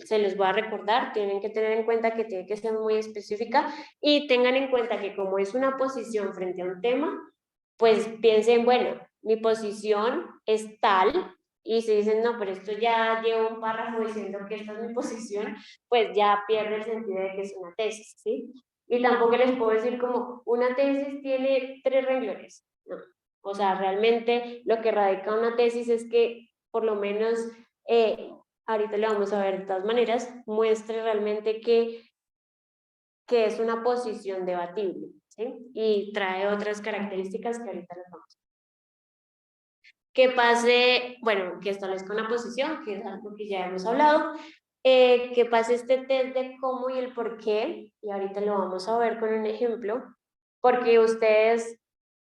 se los voy a recordar, tienen que tener en cuenta que tiene que ser muy específica y tengan en cuenta que como es una posición frente a un tema, pues piensen, bueno, mi posición es tal, y si dicen, no, pero esto ya lleva un párrafo diciendo que esta es mi posición, pues ya pierde el sentido de que es una tesis, ¿sí? Y tampoco les puedo decir como, una tesis tiene 3 renglones, no. O sea, realmente lo que radica una tesis es que por lo menos, ahorita lo vamos a ver de todas maneras, muestre realmente que que es una posición debatible, ¿sí? Y trae otras características que ahorita les vamos a ver. Que pase, bueno, que establezca una posición, que es algo que ya hemos hablado, que pase este test de cómo y el por qué, y ahorita lo vamos a ver con un ejemplo, porque ustedes,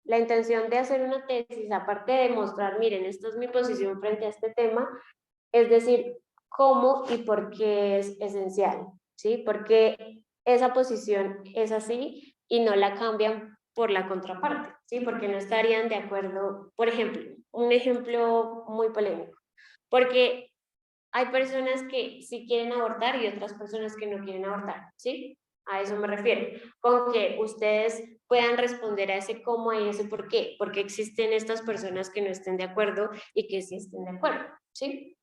la intención de hacer una tesis, aparte de mostrar, miren, esta es mi posición frente a este tema, es decir, cómo y por qué es esencial, ¿sí? Porque esa posición es así y no la cambian por la contraparte, ¿sí? Porque no estarían de acuerdo, por ejemplo, un ejemplo muy polémico, porque hay personas que sí quieren abortar y otras personas que no quieren abortar, ¿sí? A eso me refiero, con que ustedes puedan responder a ese cómo y ese por qué, porque existen estas personas que no estén de acuerdo y que sí estén de acuerdo, ¿sí?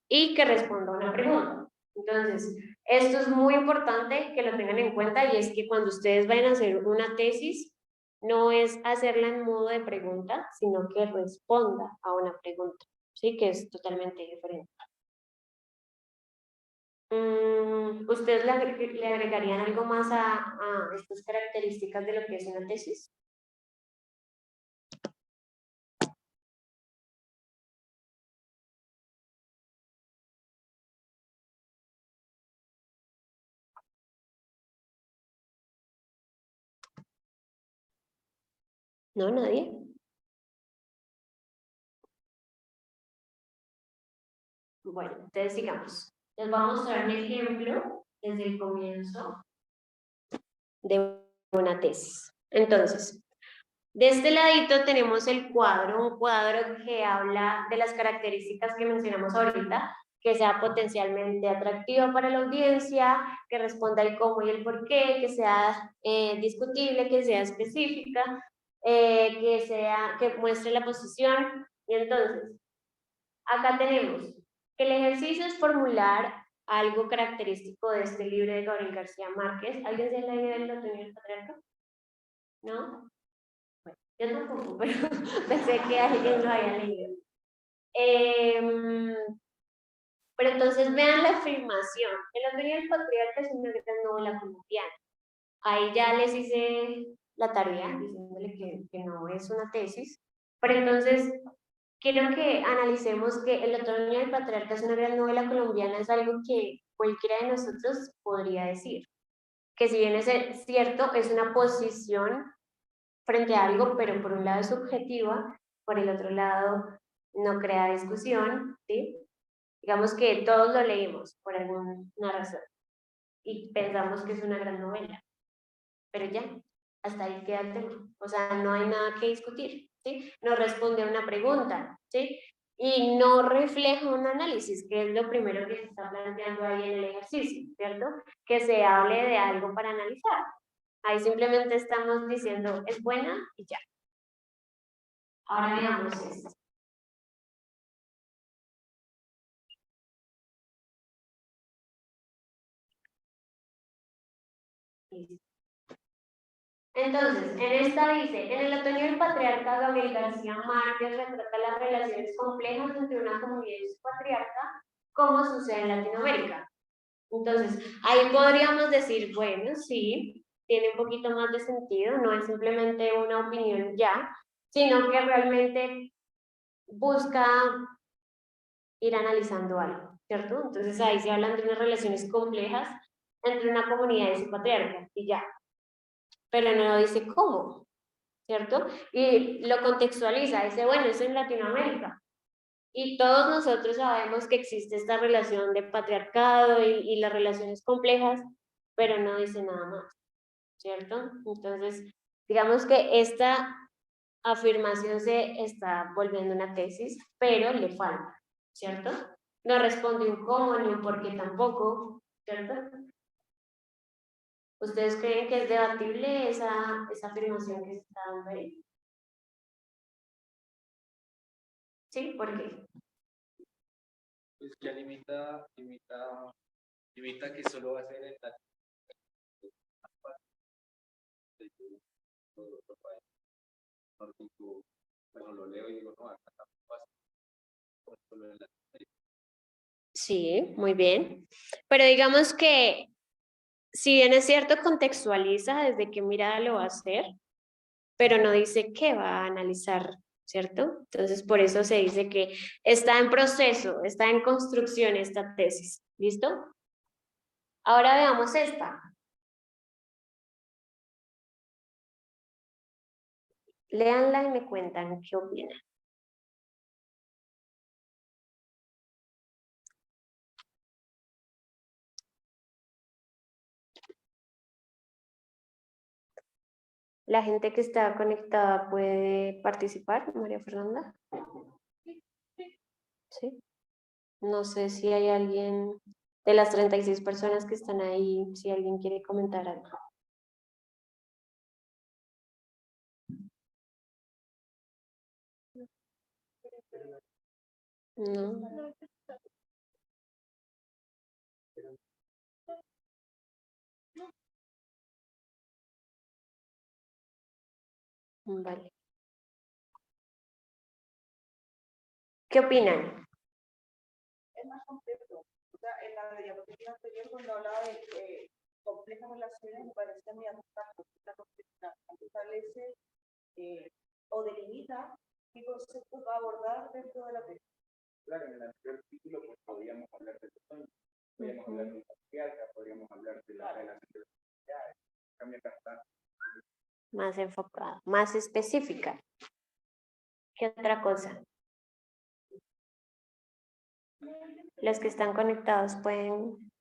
Y que responda una pregunta. Entonces, esto es muy importante que lo tengan en cuenta y es que cuando ustedes vayan a hacer una tesis, no es hacerla en modo de pregunta, sino que responda a una pregunta, ¿sí? Que es totalmente diferente. ¿Ustedes le agregarían algo más a estas características de lo que es una tesis? ¿No? ¿Nadie? Bueno, entonces sigamos. Les voy a mostrar un ejemplo desde el comienzo de una tesis. Entonces, de este ladito tenemos el cuadro, un cuadro que habla de las características que mencionamos ahorita, que sea potencialmente atractivo para la audiencia, que responda el cómo y el por qué, que sea discutible, que sea específica, que muestre la posición. Y entonces, acá tenemos que el ejercicio es formular algo característico de este libro de Gabriel García Márquez. ¿Alguien se ha leído El otoño del patriarca? ¿No? Bueno, yo tampoco, pero pensé que alguien lo había leído. Pero entonces vean la afirmación. El otoño del patriarca es una gran novela colombiana. Ahí ya les hice la tarea, diciéndole que no es una tesis. Pero entonces, quiero que analicemos que El otoño del patriarca es una gran novela colombiana, es algo que cualquiera de nosotros podría decir. Que si bien es cierto, es una posición frente a algo, pero por un lado es subjetiva, por el otro lado no crea discusión, ¿sí? Digamos que todos lo leímos por alguna razón y pensamos que es una gran novela, pero ya, hasta ahí queda el tema. O sea, no hay nada que discutir, ¿sí? No responde a una pregunta, ¿sí? Y no refleja un análisis, que es lo primero que se está planteando ahí en el ejercicio, ¿cierto? Que se hable de algo para analizar. Ahí simplemente estamos diciendo, es buena y ya. Ahora veamos esto. Entonces, en esta dice, en el otoño del patriarca, Gabriel García Márquez retrata las relaciones complejas entre una comunidad y su patriarca, como sucede en Latinoamérica. Entonces, ahí podríamos decir, bueno, sí, tiene un poquito más de sentido, no es simplemente una opinión ya, sino que realmente busca ir analizando algo, ¿cierto? Entonces ahí se hablan de unas relaciones complejas entre una comunidad y su patriarca, y ya. Pero no dice cómo, ¿cierto? Y lo contextualiza, dice, bueno, eso en Latinoamérica. Y todos nosotros sabemos que existe esta relación de patriarcado y las relaciones complejas, pero no dice nada más, ¿cierto? Entonces, digamos que esta afirmación se está volviendo una tesis, pero le falta, ¿cierto? No responde un cómo ni un por qué tampoco, ¿cierto? ¿Ustedes creen que es debatible esa afirmación que se está dando ahí? ¿Sí? ¿Por qué? Pues ya limita que solo va a ser en la bueno, lo leo y digo, no, acá tampoco pasa, solo en la Sí, muy bien. Pero digamos que si bien es cierto, contextualiza desde qué mirada lo va a hacer, pero no dice qué va a analizar, ¿cierto? Entonces, por eso se dice que está en proceso, está en construcción esta tesis, ¿listo? Ahora veamos esta. Léanla y me cuentan qué opinan. La gente que está conectada puede participar, María Fernanda. Sí. No sé si hay alguien de las 36 personas que están ahí, si alguien quiere comentar algo. No. Vale. ¿Qué opinan? Es más complejo. O sea, en la diapositiva anterior, cuando hablaba de complejas relaciones, me parecía muy abstracto. La complejidad establece o delimita qué conceptos va a abordar dentro de la tesis. Claro, en el anterior título pues, podríamos hablar de personas, podríamos hablar de patriarca, podríamos hablar de la relación de las sociedades. Cambia acá. Más enfocada, más específica. ¿Qué otra cosa? Los que están conectados pueden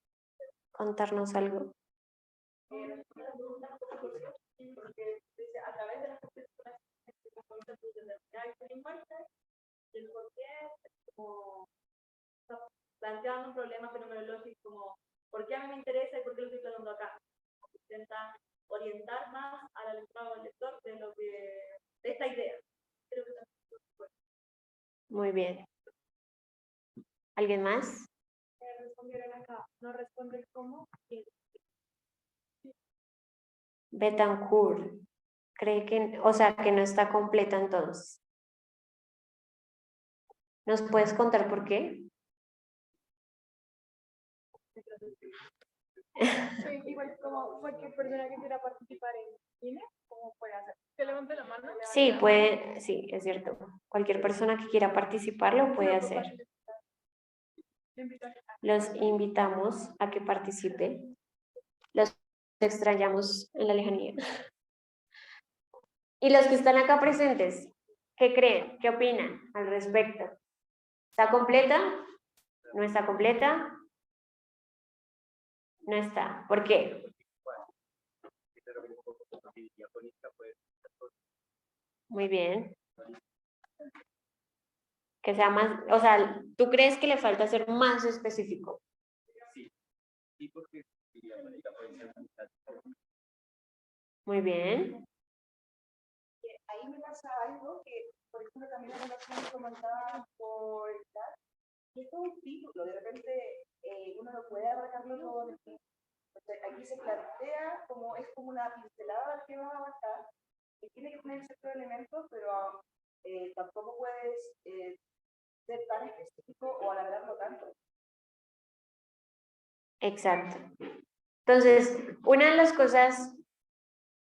contarnos algo. Porque dice, a través de las perspectivas el por qué es como planteando un problema fenomenológico como ¿por qué a mí me interesa y por qué lo estoy planteando acá? Intenta orientar más al lector del lector de lo que de esta idea. Creo que Muy bien. ¿Alguien más? Respondieron acá, no responde cómo. Betancourt. Cree que, o sea, que no está completa entonces. ¿Nos puedes contar por qué? Sí, igual como cualquier persona que quiera participar en cine, ¿cómo puede hacer? ¿Que levante la mano? Sí, puede, sí, es cierto. Cualquier persona que quiera participar lo puede hacer. Los invitamos a que participen. Los extrañamos en la lejanía. Y los que están acá presentes, ¿qué creen? ¿Qué opinan al respecto? ¿Está completa? ¿No está completa? No está. ¿Por qué? Muy bien. Que sea más, o sea, ¿tú crees que le falta ser más específico? Sí, porque Muy bien. Ahí me pasa algo que, por ejemplo, también la relación comentada por el chat, y es un título, de repente uno no puede abarcarlo todo. Entonces, aquí se plantea como es como una pincelada del que va a abarcar, y tiene que tener ciertos elementos, pero tampoco puedes ser tan específico o alargarlo tanto. Exacto. Entonces, una de las cosas,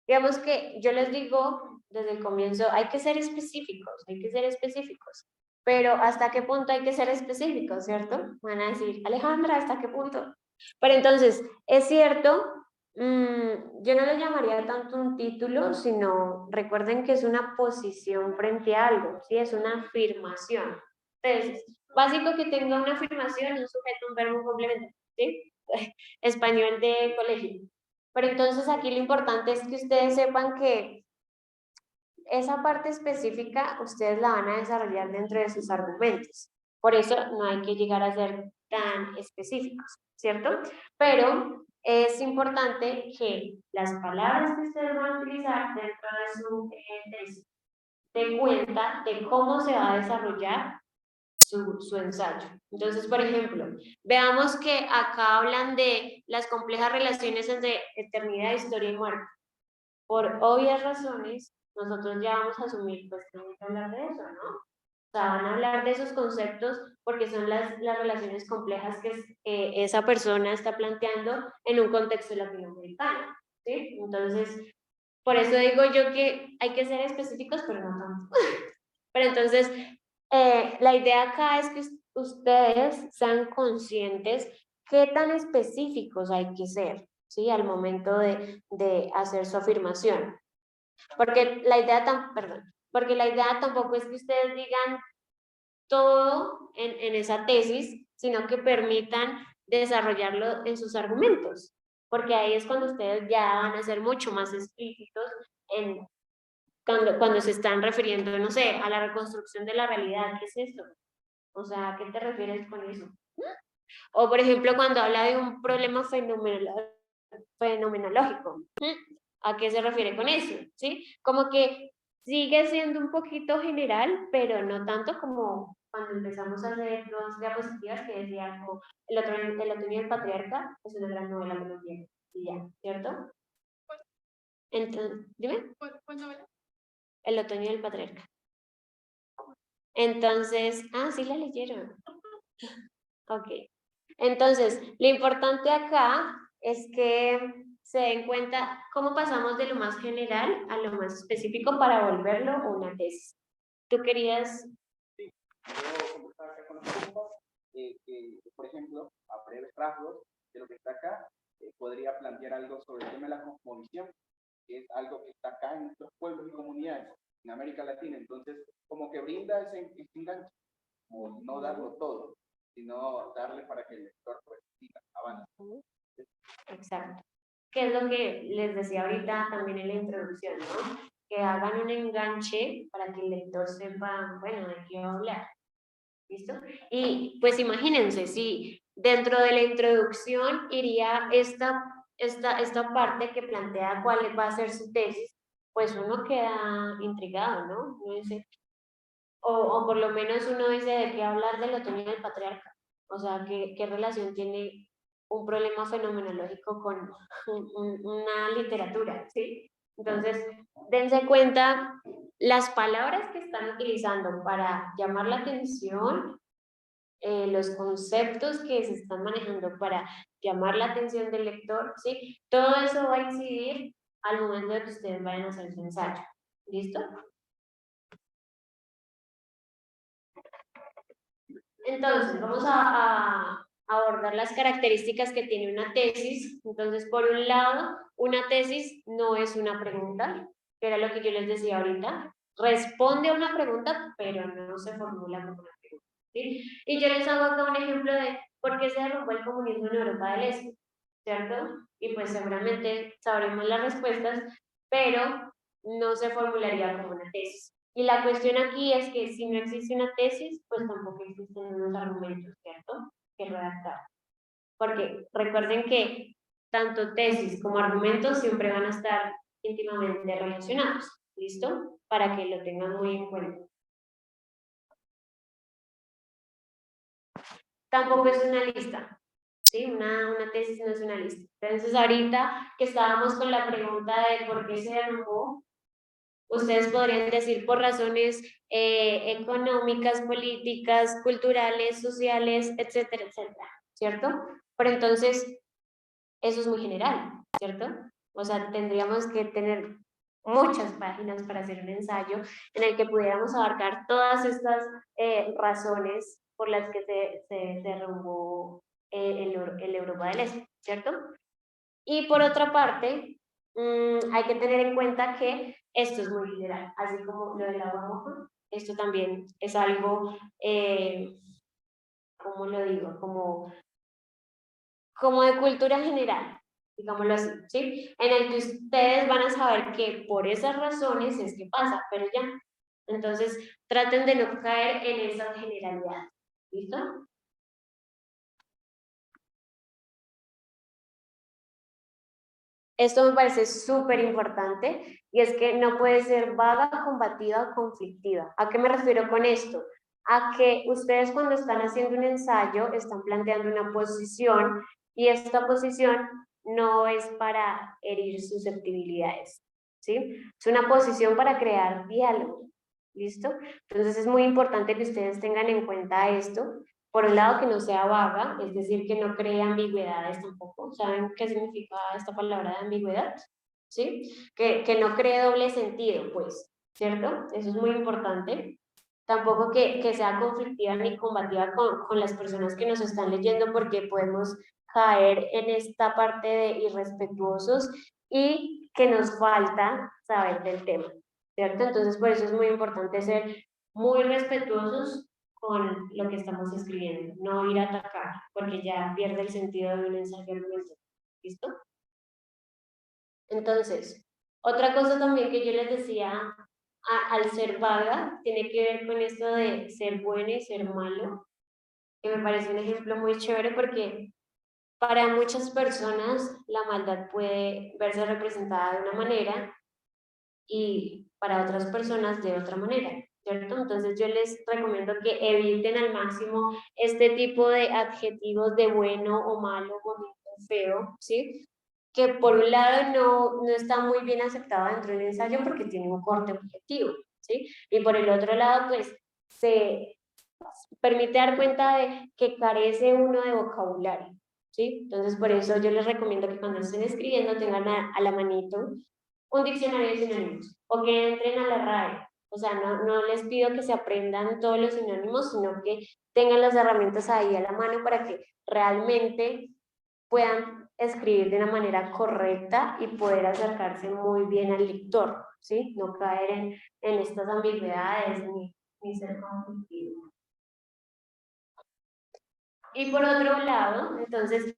digamos que yo les digo desde el comienzo, hay que ser específicos, pero ¿hasta qué punto hay que ser específicos, cierto? Van a decir, Alejandra, ¿hasta qué punto? Pero entonces, es cierto, yo no le llamaría tanto un título, sino recuerden que es una posición frente a algo, ¿sí? Es una afirmación. Entonces, básico que tenga una afirmación, un sujeto, un verbo, un complemento, ¿sí? Español de colegio. Pero entonces aquí lo importante es que ustedes sepan que esa parte específica ustedes la van a desarrollar dentro de sus argumentos. Por eso no hay que llegar a ser tan específicos, ¿cierto? Pero es importante que las palabras que ustedes van a utilizar dentro de su tesis den cuenta de cómo se va a desarrollar su ensayo. Entonces, por ejemplo, veamos que acá hablan de las complejas relaciones entre eternidad, historia y muerte. Por obvias razones, nosotros ya vamos a asumir, pues tenemos que hablar de eso, ¿no? sea, van a hablar de esos conceptos porque son las relaciones complejas que esa persona está planteando en un contexto latinoamericano, ¿sí? Entonces, por eso digo yo que hay que ser específicos, pero no tanto. Pero entonces, la idea acá es que ustedes sean conscientes qué tan específicos hay que ser, ¿sí? Al momento de hacer su afirmación. Porque la idea porque la idea tampoco es que ustedes digan todo en esa tesis, sino que permitan desarrollarlo en sus argumentos, porque ahí es cuando ustedes ya van a ser mucho más explícitos en cuando se están refiriendo, no sé, a la reconstrucción de la realidad. ¿Qué es esto? O sea, ¿a qué te refieres con eso? O por ejemplo, cuando habla de un problema fenomenológico, ¿a qué se refiere con eso? ¿Sí? Como que sigue siendo un poquito general, pero no tanto como cuando empezamos a hacer dos diapositivas que decían como el otoño del patriarca es una gran novela colombiana, y ya, ¿cierto? Entonces, dime. ¿Cuál novela? El otoño del patriarca. Entonces, sí la leyeron. Ok. Entonces, lo importante acá es que se den cuenta cómo pasamos de lo más general a lo más específico para volverlo una tesis. ¿Tú querías? Yo conversaba acá con los alumnos que, por ejemplo, a breves rasgos de lo que está acá, podría plantear algo sobre el tema de la cosmovisión, que es algo que está acá en nuestros pueblos y comunidades, en América Latina. Entonces, como que brinda ese enganche, como no darlo todo, sino darle para que el lector pues siga, avance. Exacto. Que es lo que les decía ahorita también en la introducción, ¿no? Que hagan un enganche para que el lector sepa, bueno, de qué va a hablar. ¿Listo? Y pues imagínense, si dentro de la introducción iría esta parte que plantea cuál va a ser su tesis, pues uno queda intrigado, ¿no? Uno dice, o por lo menos uno dice de qué hablar del otoño del patriarca. O sea, ¿qué relación tiene un problema fenomenológico con una literatura? ¿Sí? Entonces, dense cuenta las palabras que están utilizando para llamar la atención, los conceptos que se están manejando para llamar la atención del lector, ¿sí? Todo eso va a incidir al momento de que ustedes vayan a hacer su ensayo. ¿Listo? Entonces, vamos a abordar las características que tiene una tesis. Entonces, por un lado, una tesis no es una pregunta, que era lo que yo les decía ahorita. Responde a una pregunta, pero no se formula como una pregunta, ¿sí? Y yo les hago acá un ejemplo de por qué se derrumbó el comunismo en Europa del Este, ¿cierto? Y pues seguramente sabremos las respuestas, pero no se formularía como una tesis. Y la cuestión aquí es que si no existe una tesis, pues tampoco existen unos argumentos, ¿cierto? Que redactar. Porque recuerden que tanto tesis como argumentos siempre van a estar íntimamente relacionados, ¿listo? Para que lo tengan muy en cuenta. Tampoco es una lista, ¿sí? Una tesis no es una lista. Entonces ahorita que estábamos con la pregunta de por qué se derrumbó, ustedes podrían decir por razones económicas, políticas, culturales, sociales, etcétera, etcétera, ¿cierto? Pero entonces, eso es muy general, ¿cierto? O sea, tendríamos que tener muchas páginas para hacer un ensayo en el que pudiéramos abarcar todas estas razones por las que se derrumbó el Europa del Este, ¿cierto? Y por otra parte, hay que tener en cuenta que esto es muy general, así como lo del agua moja, esto también es algo, ¿cómo lo digo? Como de cultura general, digámoslo así, ¿sí? En el que ustedes van a saber que por esas razones es que pasa, pero ya. Entonces, traten de no caer en esa generalidad, ¿listo? Esto me parece súper importante y es que no puede ser vaga, combativa, conflictiva. ¿A qué me refiero con esto? A que ustedes cuando están haciendo un ensayo están planteando una posición y esta posición no es para herir susceptibilidades, ¿sí? Es una posición para crear diálogo. ¿listo? Entonces es muy importante que ustedes tengan en cuenta esto. Por un lado, que no sea vaga, es decir, que no cree ambigüedades tampoco. ¿Saben qué significa esta palabra de ambigüedad? ¿Sí? Que no cree doble sentido, pues, ¿cierto? Eso es muy importante. Tampoco que sea conflictiva ni combativa con las personas que nos están leyendo, porque podemos caer en esta parte de irrespetuosos y que nos falta saber del tema, ¿cierto? Entonces, por eso es muy importante ser muy respetuosos con lo que estamos escribiendo, no ir a atacar, porque ya pierde el sentido de un ensayo argumentativo. ¿Listo? Entonces, otra cosa también que yo les decía, al ser vaga, tiene que ver con esto de ser bueno y ser malo, que me parece un ejemplo muy chévere porque para muchas personas la maldad puede verse representada de una manera y para otras personas de otra manera, ¿cierto? Entonces yo les recomiendo que eviten al máximo este tipo de adjetivos de bueno o malo, bonito, feo, ¿sí? Que por un lado no está muy bien aceptado dentro del ensayo porque tiene un corte objetivo, ¿sí? Y por el otro lado, pues se permite dar cuenta de que carece uno de vocabulario, ¿sí? Entonces por eso yo les recomiendo que cuando estén escribiendo tengan a la manito un diccionario de sinónimos o que entren a la RAE. O sea, no les pido que se aprendan todos los sinónimos, sino que tengan las herramientas ahí a la mano para que realmente puedan escribir de una manera correcta y poder acercarse muy bien al lector, ¿sí? No caer en estas ambigüedades ni ser conflictivo. Y por otro lado, entonces,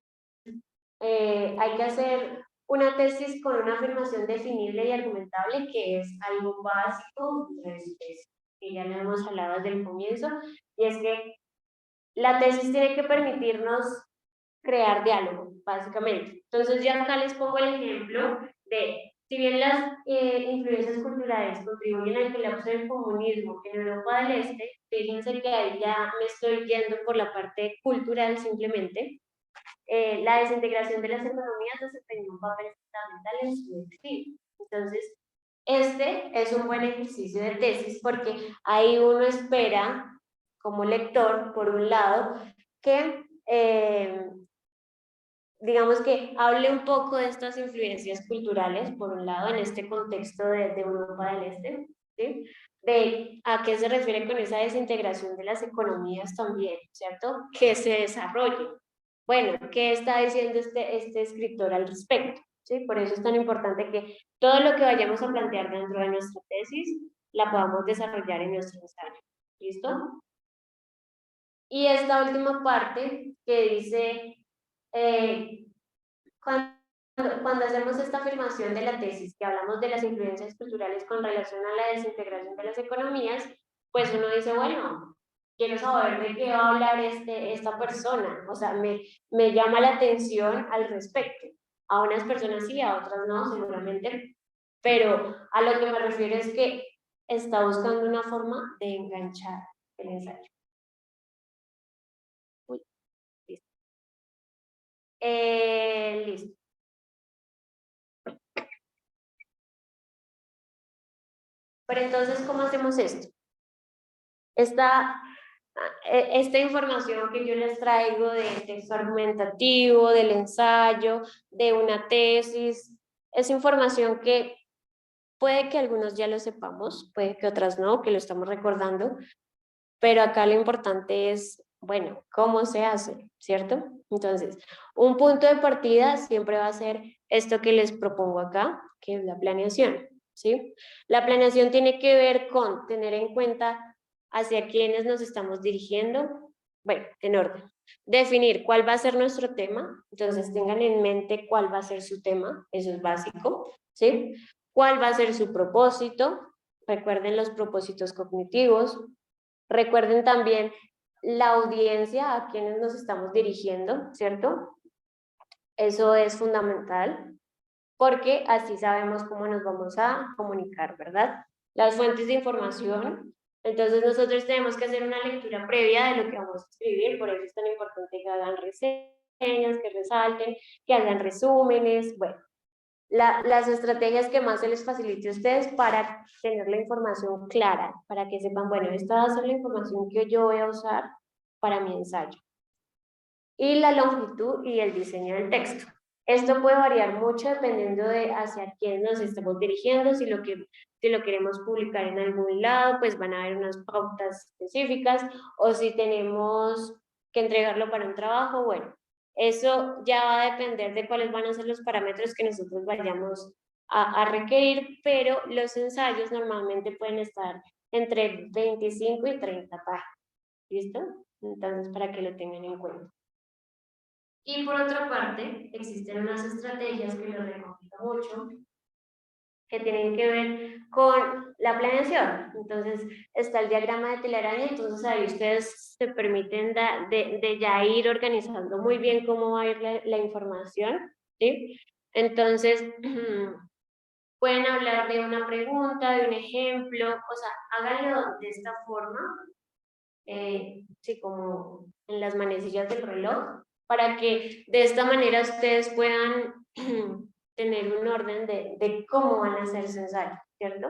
hay que hacer una tesis con una afirmación definible y argumentable, que es algo básico, que ya lo hemos hablado desde el comienzo, y es que la tesis tiene que permitirnos crear diálogo, básicamente. Entonces, ya acá les pongo el ejemplo de, si bien las influencias culturales contribuyen al colapso del comunismo en Europa del Este, fíjense que ahí ya me estoy yendo por la parte cultural simplemente. La desintegración de las economías desempeñó un papel fundamental en su declive. Entonces, este es un buen ejercicio de tesis porque ahí uno espera, como lector, por un lado, que digamos que hable un poco de estas influencias culturales, por un lado, en este contexto de Europa del Este, ¿sí? De a qué se refiere con esa desintegración de las economías también, ¿cierto? Que se desarrolle. Bueno, ¿qué está diciendo este escritor al respecto? ¿Sí? Por eso es tan importante que todo lo que vayamos a plantear dentro de nuestra tesis la podamos desarrollar en nuestro ensayo. ¿Listo? Y esta última parte que dice, cuando hacemos esta afirmación de la tesis, que hablamos de las influencias culturales con relación a la desintegración de las economías, pues uno dice, bueno, quiero saber de qué va a hablar esta persona, o sea, me llama la atención al respecto. A unas personas sí, a otras no, seguramente, pero a lo que me refiero es que está buscando una forma de enganchar el ensayo. Uy, listo. Listo. Pero entonces, ¿cómo hacemos esto? Esta información que yo les traigo de texto argumentativo, del ensayo, de una tesis, es información que puede que algunos ya lo sepamos, puede que otras no, que lo estamos recordando, pero acá lo importante es, bueno, ¿cómo se hace? ¿Cierto? Entonces, un punto de partida siempre va a ser esto que les propongo acá, que es la planeación, ¿sí? La planeación tiene que ver con tener en cuenta hacia quiénes nos estamos dirigiendo, bueno, en orden. Definir cuál va a ser nuestro tema, entonces tengan en mente cuál va a ser su tema, eso es básico, ¿sí? ¿Cuál va a ser su propósito? Recuerden los propósitos cognitivos. Recuerden también la audiencia a quienes nos estamos dirigiendo, ¿cierto? Eso es fundamental, porque así sabemos cómo nos vamos a comunicar, ¿verdad? Las fuentes de información. Entonces nosotros tenemos que hacer una lectura previa de lo que vamos a escribir, por eso es tan importante que hagan reseñas, que resalten, que hagan resúmenes, bueno. las estrategias que más se les facilite a ustedes para tener la información clara, para que sepan, bueno, esta va a ser la información que yo voy a usar para mi ensayo. Y la longitud y el diseño del texto. Esto puede variar mucho dependiendo de hacia quién nos estamos dirigiendo, si lo queremos publicar en algún lado, pues van a haber unas pautas específicas, o si tenemos que entregarlo para un trabajo, bueno, eso ya va a depender de cuáles van a ser los parámetros que nosotros vayamos a requerir, pero los ensayos normalmente pueden estar entre 25 y 30 páginas, ¿listo? Entonces, para que lo tengan en cuenta. Y por otra parte, existen unas estrategias que les recomiendo mucho, que tienen que ver con la planeación. Entonces, está el diagrama de telaraña, entonces ahí ustedes se permiten de ya ir organizando muy bien cómo va a ir la información, ¿sí? Entonces, pueden hablar de una pregunta, de un ejemplo, o sea, háganlo de esta forma, sí, como en las manecillas del reloj, para que de esta manera ustedes puedan tener un orden de cómo van a hacer su ensayo, ¿cierto?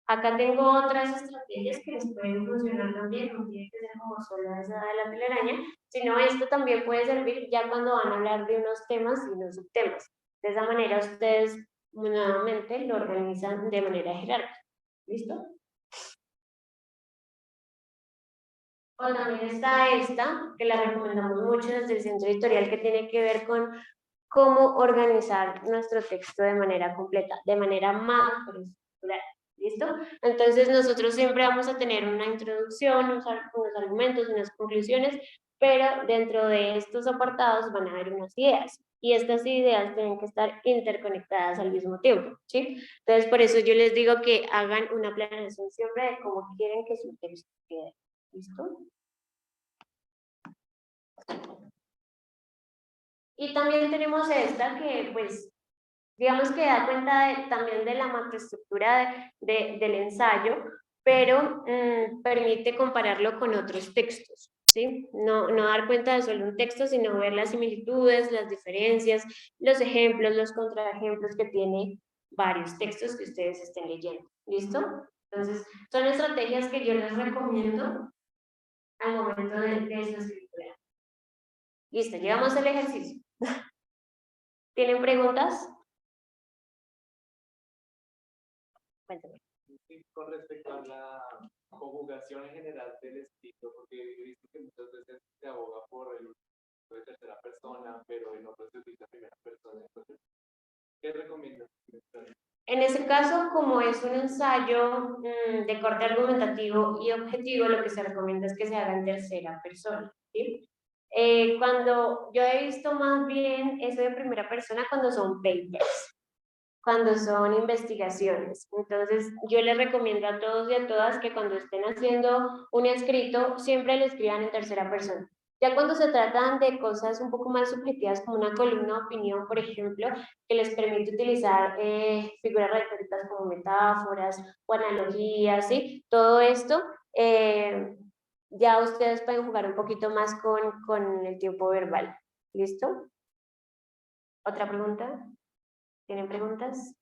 Acá tengo otras estrategias que les pueden funcionar también, no tiene que ser como solo esa de la telaraña, sino esto también puede servir ya cuando van a hablar de unos temas y unos subtemas. De esa manera ustedes nuevamente lo organizan de manera jerárquica, ¿listo? O también está esta, que la recomendamos mucho desde el centro editorial, que tiene que ver con cómo organizar nuestro texto de manera completa, de manera macroestructural. ¿Listo? Entonces nosotros siempre vamos a tener una introducción, unos argumentos, unas conclusiones, pero dentro de estos apartados van a haber unas ideas. Y estas ideas tienen que estar interconectadas al mismo tiempo, ¿sí? Entonces por eso yo les digo que hagan una planeación siempre de cómo quieren que su texto quede. ¿Listo? Y también tenemos esta que, pues, digamos que da cuenta también de la macroestructura del ensayo, pero permite compararlo con otros textos, ¿sí? No dar cuenta de solo un texto, sino ver las similitudes, las diferencias, los ejemplos, los contraejemplos que tiene varios textos que ustedes estén leyendo. ¿Listo? Entonces, son estrategias que yo les recomiendo al momento de su escritura. Listo, llegamos al ejercicio. ¿Tienen preguntas? Cuéntame. Con respecto a la conjugación en general del escrito, porque he visto que muchas veces se aboga por el uso de tercera persona, pero en otros se utiliza primera persona. Entonces, ¿qué recomiendas? En ese caso, como es un ensayo de corte argumentativo y objetivo, lo que se recomienda es que se haga en tercera persona, ¿sí? Cuando yo he visto más bien eso de primera persona cuando son papers, cuando son investigaciones. Entonces, yo les recomiendo a todos y a todas que cuando estén haciendo un escrito, siempre lo escriban en tercera persona. Ya cuando se tratan de cosas un poco más subjetivas, como una columna de opinión, por ejemplo, que les permite utilizar figuras retóricas como metáforas o analogías, ¿sí? Todo esto, ya ustedes pueden jugar un poquito más con el tiempo verbal. ¿Listo? ¿Otra pregunta? ¿Tienen preguntas?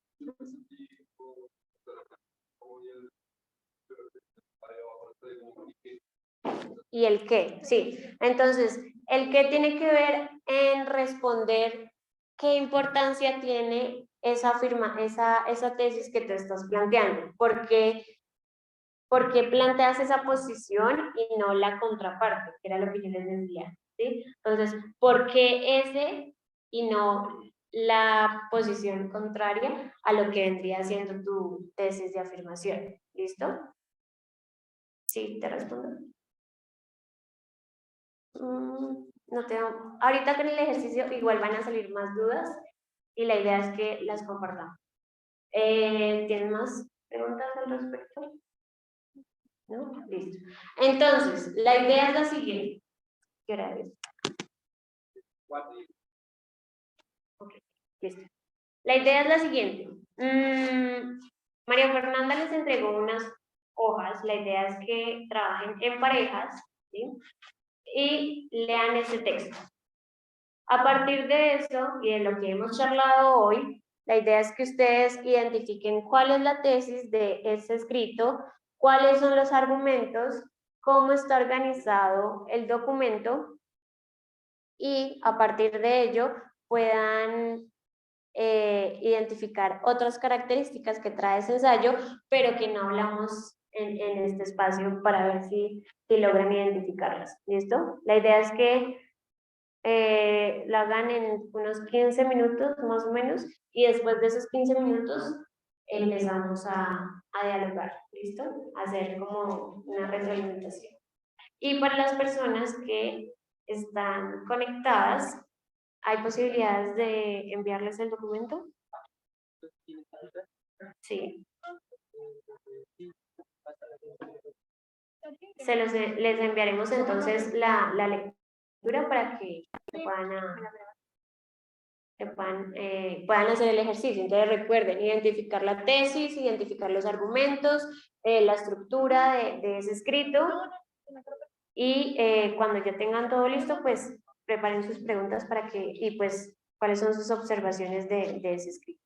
¿Y el qué? Sí. Entonces, el qué tiene que ver en responder qué importancia tiene esa tesis que te estás planteando. ¿Por qué planteas esa posición y no la contraparte? Que era lo que yo les decía, ¿sí? Entonces, ¿por qué ese y no la posición contraria a lo que vendría siendo tu tesis de afirmación? ¿Listo? Sí, te respondo. No tengo. Ahorita con el ejercicio igual van a salir más dudas y la idea es que las compartamos. ¿Tienen más preguntas al respecto? ¿No? Listo. Entonces, la idea es la siguiente. ¿Qué hora es? Ok, listo. La idea es la siguiente. María Fernanda les entregó unas hojas. La idea es que trabajen en parejas, ¿sí? Y lean este texto. A partir de eso y de lo que hemos charlado hoy, La idea es que ustedes identifiquen cuál es la tesis de ese escrito, cuáles son los argumentos, cómo está organizado el documento y a partir de ello puedan identificar otras características que trae ese ensayo, pero que no hablamos en este espacio para ver si logran identificarlas. ¿Listo? La idea es que lo hagan en unos 15 minutos más o menos y después de esos 15 minutos empezamos a dialogar, ¿listo? A hacer como una retroalimentación. Y para las personas que están conectadas, ¿hay posibilidades de enviarles el documento? Sí. Les enviaremos entonces la lectura para que puedan hacer el ejercicio. Entonces recuerden identificar la tesis, identificar los argumentos, la estructura de ese escrito y cuando ya tengan todo listo, pues preparen sus preguntas para que, y pues cuáles son sus observaciones de ese escrito.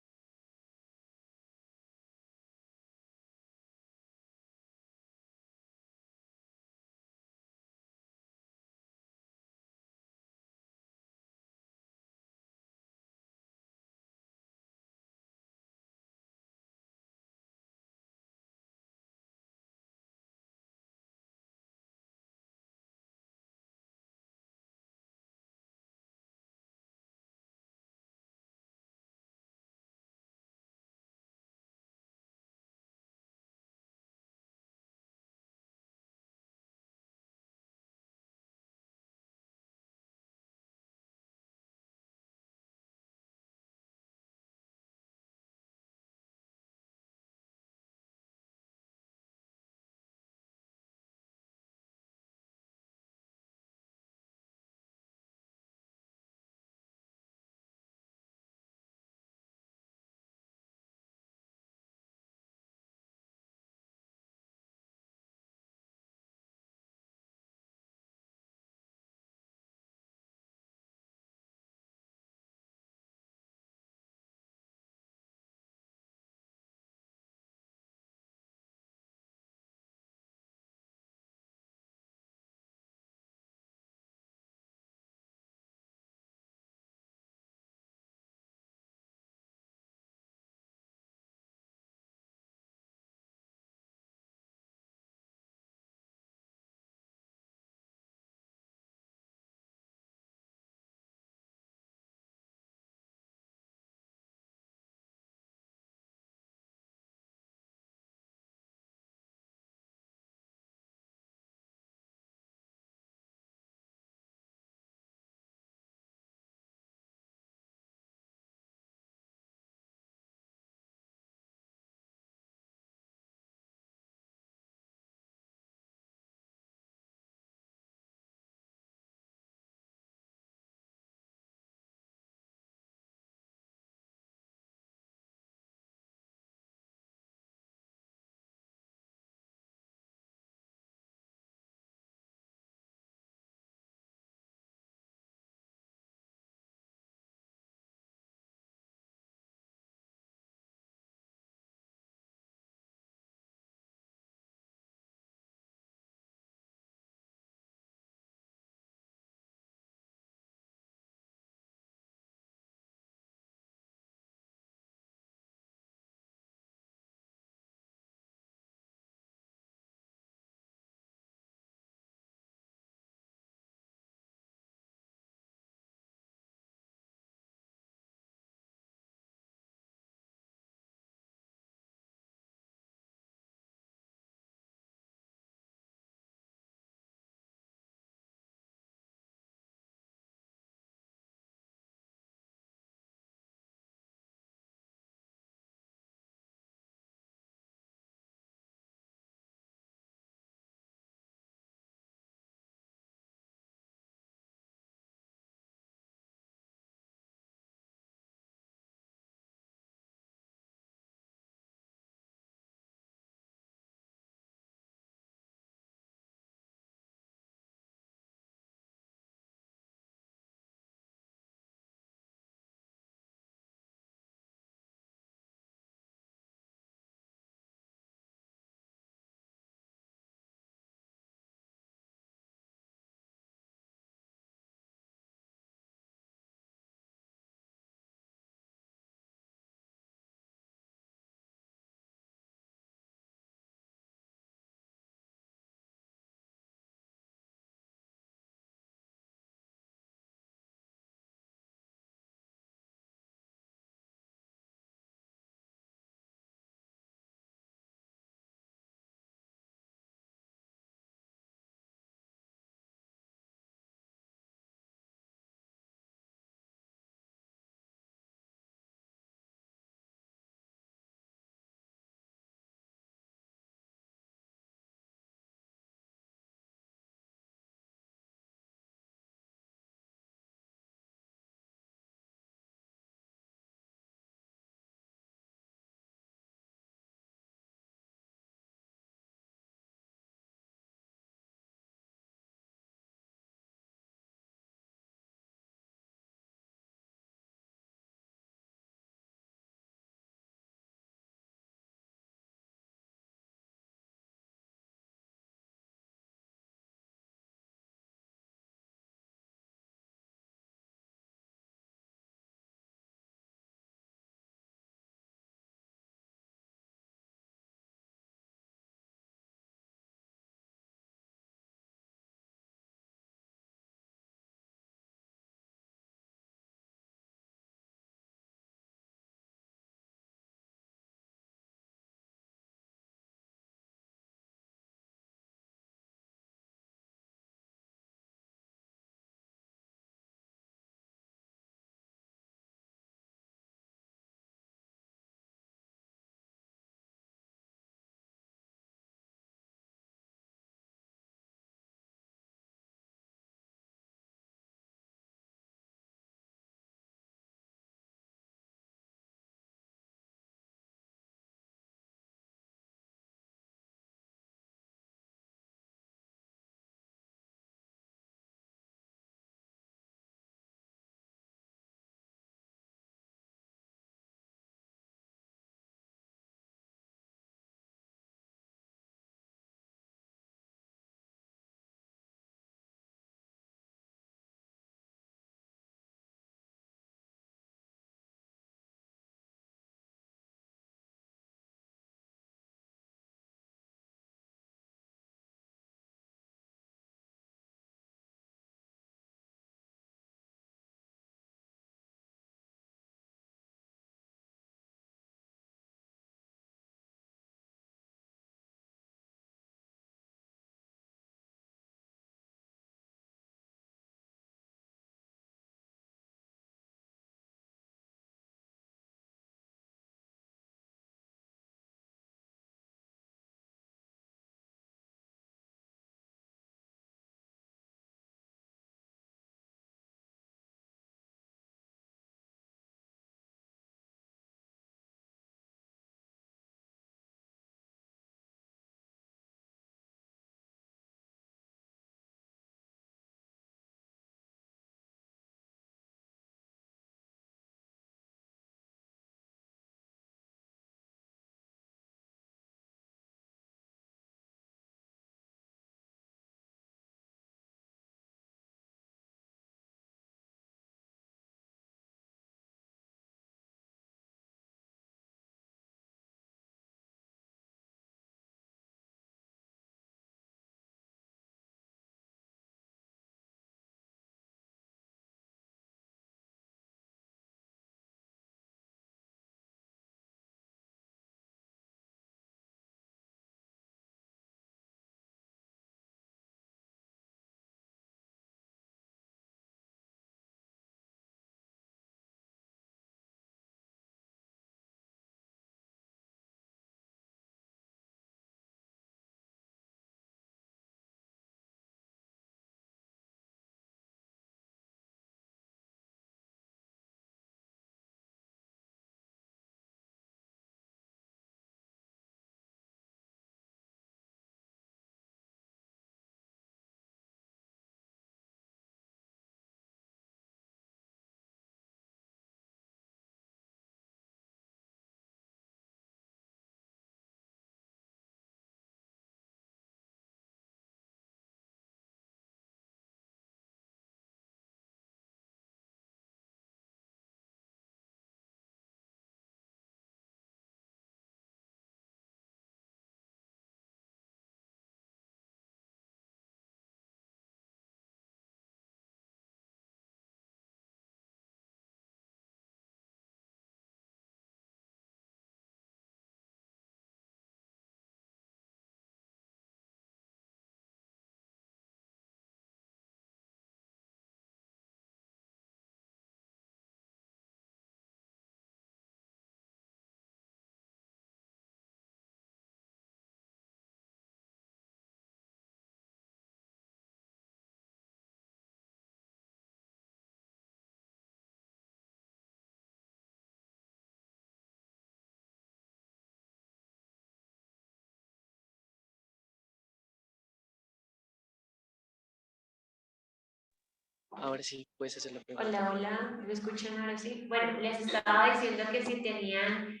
Ahora sí puedes hacer la pregunta. Hola, hola, ¿me escuchan ahora sí? Bueno, les estaba diciendo que si tenían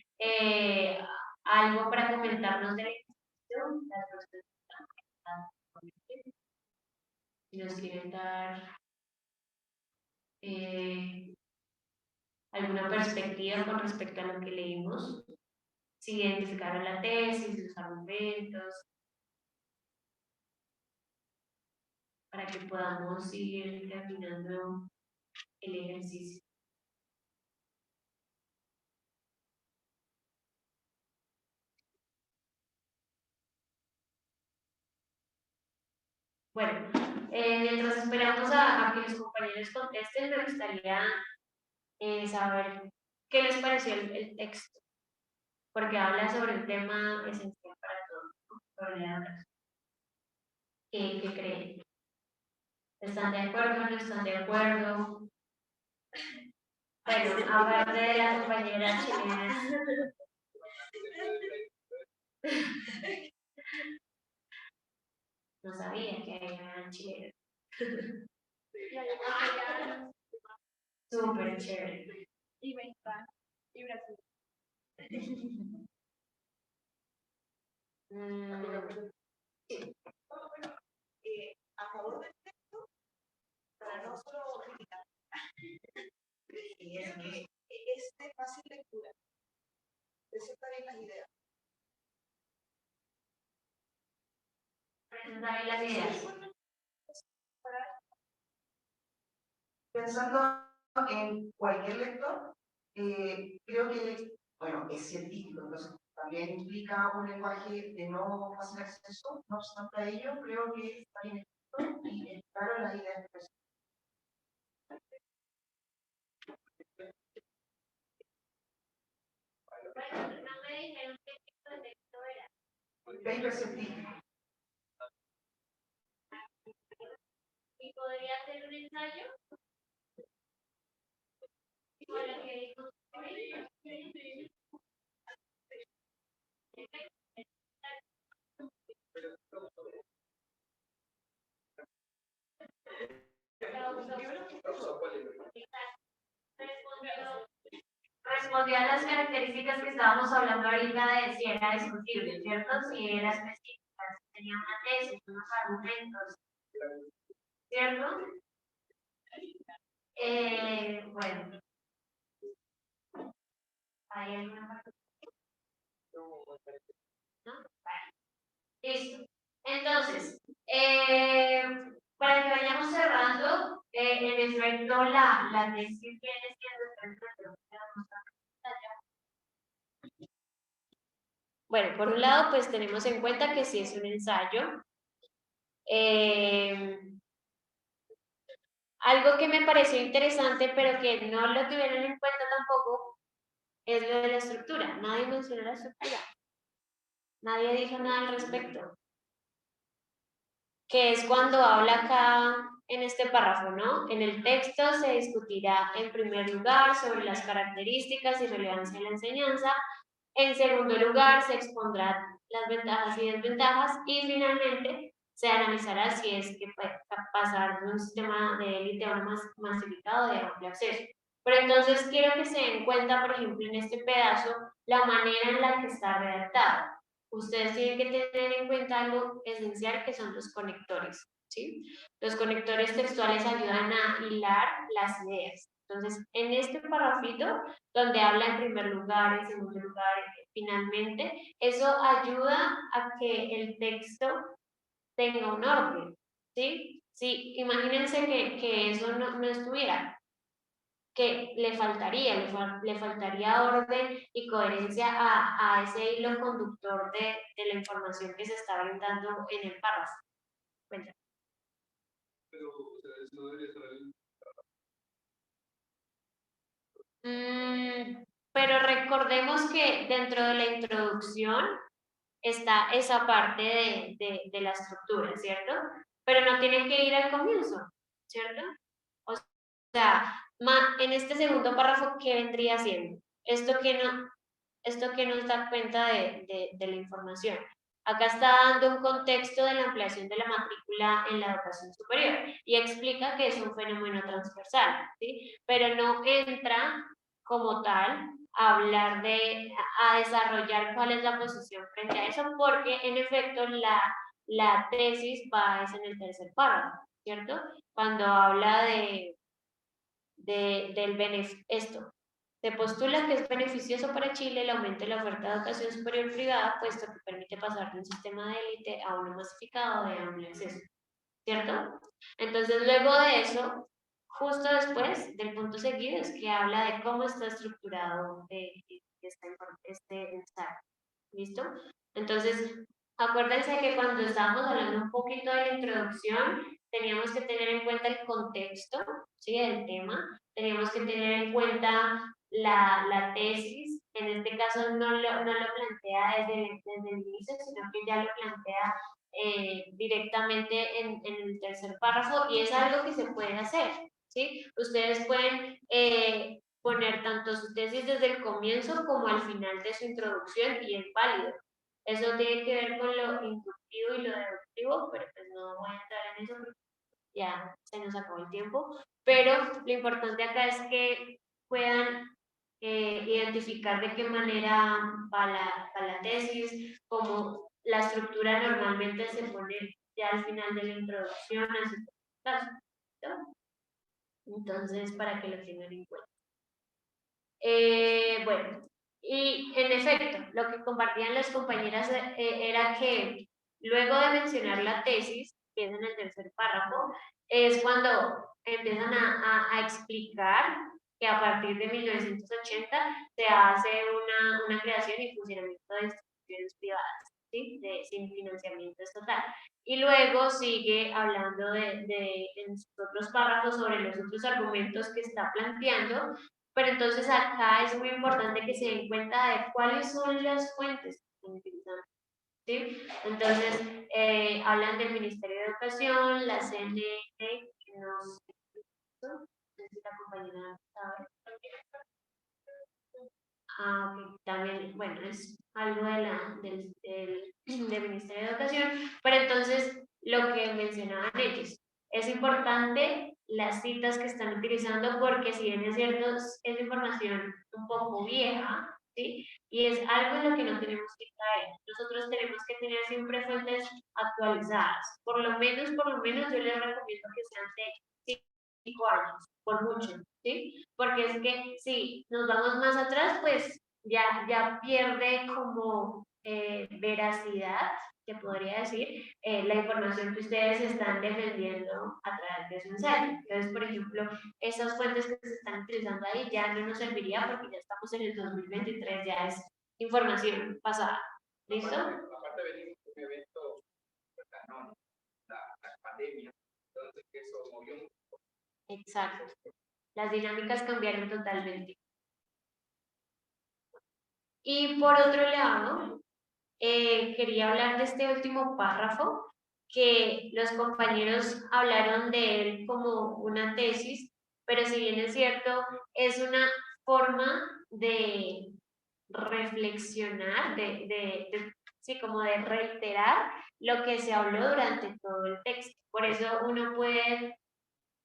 algo para comentarnos de la institución, las personas que están, si nos quieren dar alguna perspectiva con respecto a lo que leímos, si identificaron la tesis, los argumentos, para que podamos ir terminando el ejercicio. Bueno, mientras esperamos a que los compañeros contesten, me gustaría saber qué les pareció el texto, porque habla sobre un tema esencial para todos, ¿no? Sobre la educación. ¿Qué creen? ¿Están de acuerdo o no están de acuerdo? Bueno, aparte de la compañera chilena. No sabía que eran chilenos. Súper chévere. Y mexicano, y Brasil. A favor del texto, para no solo criticar. Creo que es de fácil lectura. Presenta bien las ideas. Presenta bien las ideas. Pensando en cualquier lector, creo que, bueno, es científico, entonces también implica un lenguaje de no fácil acceso, no obstante a ello, creo que está bien escrito y es claro en las ideas que presenta. Bueno, no me dijeron qué tipo de texto era. Paper científico. ¿Y podría ser un ensayo? Igual al que dijo. Respondió a las características que estábamos hablando ahorita de si era discutible, ¿cierto? Si era específica, si tenía una tesis, unos argumentos, ¿cierto? Bueno. ¿Hay alguna parte? ¿No? Vale. Listo. Entonces, para que vayamos cerrando, en efecto, la tesis viene siendo bueno, por un lado, pues tenemos en cuenta que sí es un ensayo. Algo que me pareció interesante, pero que no lo tuvieron en cuenta tampoco, es lo de la estructura. Nadie mencionó la estructura. Nadie dijo nada al respecto. Que es cuando habla acá en este párrafo, ¿no? En el texto se discutirá en primer lugar sobre las características y relevancia de la enseñanza. En segundo lugar, se expondrán las ventajas y desventajas y finalmente se analizará si es que puede pasar de un sistema de élite a uno masificado de amplio acceso. Pero entonces quiero que se den cuenta, por ejemplo, en este pedazo, la manera en la que está redactado. Ustedes tienen que tener en cuenta algo esencial que son los conectores, ¿sí? Los conectores textuales ayudan a hilar las ideas. Entonces, en este parrafito, donde habla en primer lugar, en segundo lugar, finalmente, eso ayuda a que el texto tenga un orden, ¿sí? Sí, imagínense que eso no estuviera, que le faltaría orden y coherencia a ese hilo conductor de la información que se está brindando en el párrafo. Cuéntame. Pero, o sea, eso no debería estar Pero recordemos que dentro de la introducción está esa parte de la estructura, ¿cierto? Pero no tiene que ir al comienzo, ¿cierto? O sea, en este segundo párrafo, ¿qué vendría siendo? Esto que nos da cuenta de la información. Acá está dando un contexto de la ampliación de la matrícula en la educación superior y explica que es un fenómeno transversal, ¿sí? Pero no entra como tal a hablar a desarrollar cuál es la posición frente a eso, porque en efecto la tesis va es en el tercer párrafo, ¿cierto? Cuando habla del beneficio, se postula que es beneficioso para Chile el aumento de la oferta de educación superior privada, puesto que permite pasar de un sistema de élite a uno masificado de amplio acceso, ¿cierto? Entonces, luego de eso, justo después del punto seguido, es que habla de cómo está estructurado este ensayo, ¿listo? Entonces, acuérdense que cuando estábamos hablando un poquito de la introducción, teníamos que tener en cuenta el contexto, ¿sí? Del tema, teníamos que tener en cuenta la tesis, en este caso no lo plantea desde el inicio, sino que ya lo plantea directamente en el tercer párrafo y es algo que se puede hacer, ¿sí? Ustedes pueden poner tanto su tesis desde el comienzo como al final de su introducción y es válido. Eso tiene que ver con lo inductivo y lo deductivo, pero pues no voy a entrar en eso porque ya se nos acabó el tiempo. Pero lo importante acá es que puedan identificar de qué manera va la tesis, como la estructura normalmente se pone ya al final de la introducción, así ¿no? Entonces, para que lo tengan en cuenta. Bueno, y en efecto, lo que compartían las compañeras era que luego de mencionar la tesis, que es en el tercer párrafo, es cuando empiezan a explicar que a partir de 1980 se hace una creación y funcionamiento de instituciones privadas, ¿sí? Sin financiamiento estatal. Y luego sigue hablando en sus otros párrafos sobre los otros argumentos que está planteando, pero entonces acá es muy importante que se den cuenta de cuáles son las fuentes que están utilizando, ¿sí? Entonces, hablan del Ministerio de Educación, la CNE, que nos... No sé si la compañera sabe. También, bueno, es algo del Ministerio de Educación, pero entonces lo que mencionaban ellos, es importante las citas que están utilizando porque si bien es cierto, es información un poco vieja, ¿sí? Y es algo en lo que no tenemos que caer. Nosotros tenemos que tener siempre fuentes actualizadas. Por lo menos yo les recomiendo que sean de 5 años, por mucho, ¿sí? Porque es que si nos vamos más atrás, pues ya pierde como veracidad, se podría decir, la información que ustedes están defendiendo a través de su ensayo. Entonces, por ejemplo, esas fuentes que se están utilizando ahí ya no nos serviría porque ya estamos en el 2023, ya es información pasada. ¿Listo? Aparte venimos de un evento, ¿no? La pandemia, entonces eso movió mucho. Exacto. Las dinámicas cambiaron totalmente. Y por otro lado, quería hablar de este último párrafo, que los compañeros hablaron de él como una tesis, pero si bien es cierto, es una forma de reflexionar, sí, como de reiterar lo que se habló durante todo el texto. Por eso uno puede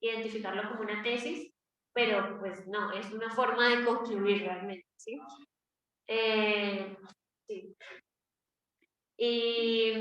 identificarlo como una tesis, pero pues no, es una forma de concluir realmente, ¿sí? Sí. Y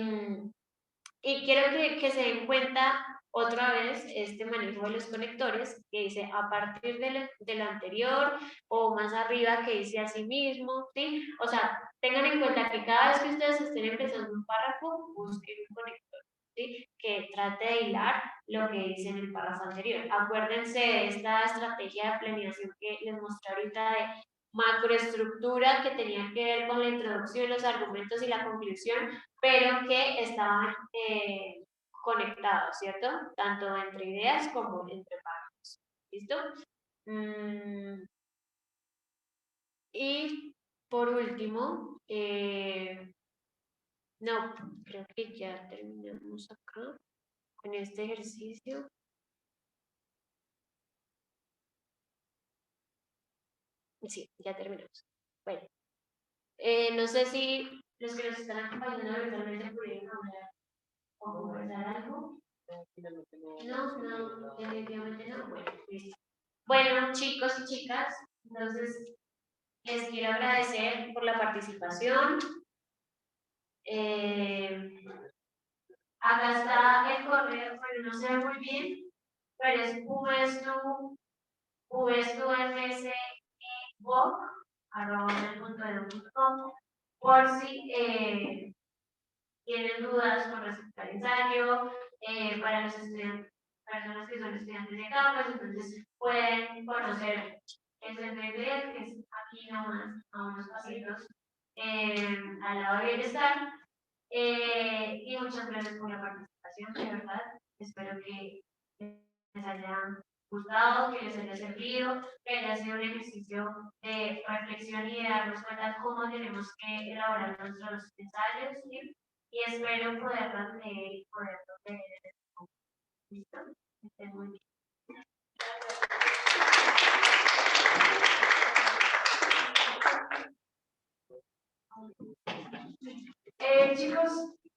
quiero que se den cuenta otra vez este manejo de los conectores que dice a partir de lo anterior o más arriba que dice así mismo, ¿sí? O sea, tengan en cuenta que cada vez que ustedes estén empezando un párrafo, busquen un conector, ¿sí? Que trate de hilar lo que dice en el párrafo anterior. Acuérdense de esta estrategia de planeación que les mostré ahorita de macroestructura que tenía que ver con la introducción, los argumentos y la conclusión, pero que estaban conectados, ¿cierto? Tanto entre ideas como entre párrafos. ¿Listo? Y por último, no, creo que ya terminamos acá con este ejercicio. Sí, ya terminamos. Bueno, no sé si Los que nos están acompañando virtualmente pudieron hablar o conversar algo. No, definitivamente no. Bueno, listo. Bueno, chicos y chicas, entonces les quiero agradecer por la participación. Acá está el correo, pero no se ve muy bien, pero es vstuvoc@mail.com, por si tienen dudas con respecto al ensayo, para los estudiantes, personas que son estudiantes de campus, entonces pueden conocer el centro de inglés, que es aquí nomás, a unos pasitos, al lado de bienestar. Y muchas gracias por la participación, de verdad. Espero que les haya gustado, que les haya servido, que haya sido un ejercicio de reflexión y de darnos cuenta cómo tenemos que elaborar nuestros ensayos, ¿sí? Y espero poderlos leer y poderlos leer en el futuro. ¿Listo? Que estén muy bien. Chicos,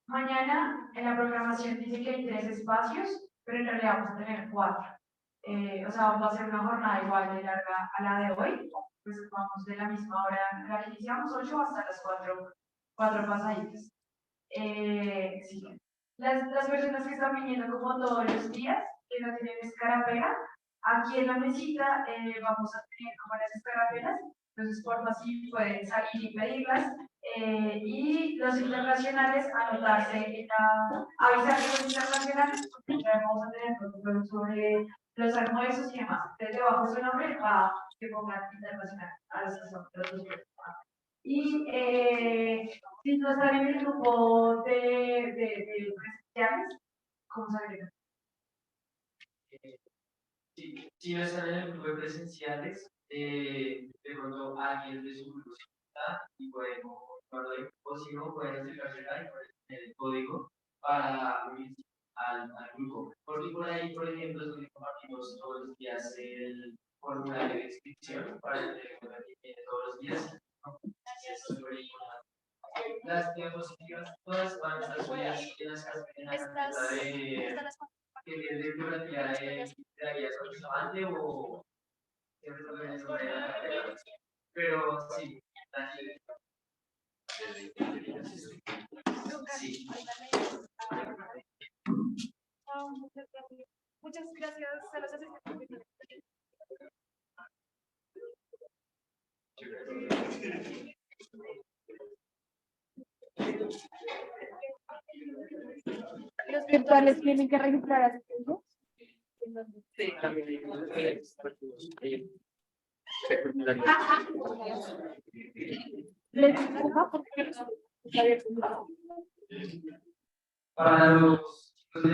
mañana en la programación dice que hay 3 espacios, pero en realidad vamos a tener 4. O sea, va a ser una jornada igual de larga a la de hoy. Pues vamos de la misma hora en la que iniciamos, 8 hasta las 4 pasaditas. Sí. Las personas que están viniendo como todos los días, que no tienen escarapela, aquí en la mesita vamos a tener como las escarapelas, entonces por favor si pueden salir y pedirlas. Y los internacionales, anotarse en avisar a los internacionales, porque ya vamos a tener control sobre los almuerzos y demás. Entonces debajo de su nombre va que pongan internacional a los que son los dos. Y si no están en el grupo de presenciales, ¿cómo se agrega? Si no están en el grupo de presenciales, de pronto alguien de su grupo está y pueden, o si no, pueden acercarse acá y poner el código para unirse al grupo. Porque por ahí, por ejemplo, es donde compartimos todos los días el formulario de inscripción para el teléfono que todos los días. Es súper importante. Las diapositivas todas van a estar subidas en las carpetas de biografía de la guía solamente o siempre lo ven en la carpeta. Pero sí, sí. Muchas gracias a los asistentes. Los virtuales tienen que registrar asistencia. Sí, Para los chicos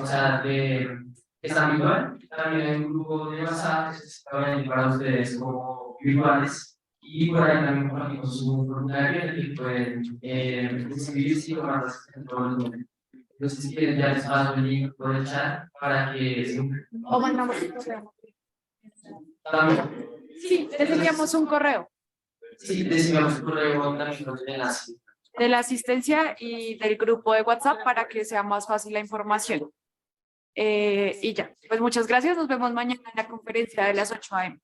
o sea, que están virtual, también hay un grupo de WhatsApp que se está para ustedes como virtuales y por ahí también compartimos un formulario en el que pueden inscribirse y tomar en todo el mundo. Entonces, si quieren, ya les paso el link por el chat para que se unan. O mandamos un correo. También. Sí, les enviamos un correo Sí, les enviamos un correo también con el enlace. de la asistencia y del grupo de WhatsApp para que sea más fácil la información. Y ya, pues muchas gracias. Nos vemos mañana en la conferencia de las 8 a.m.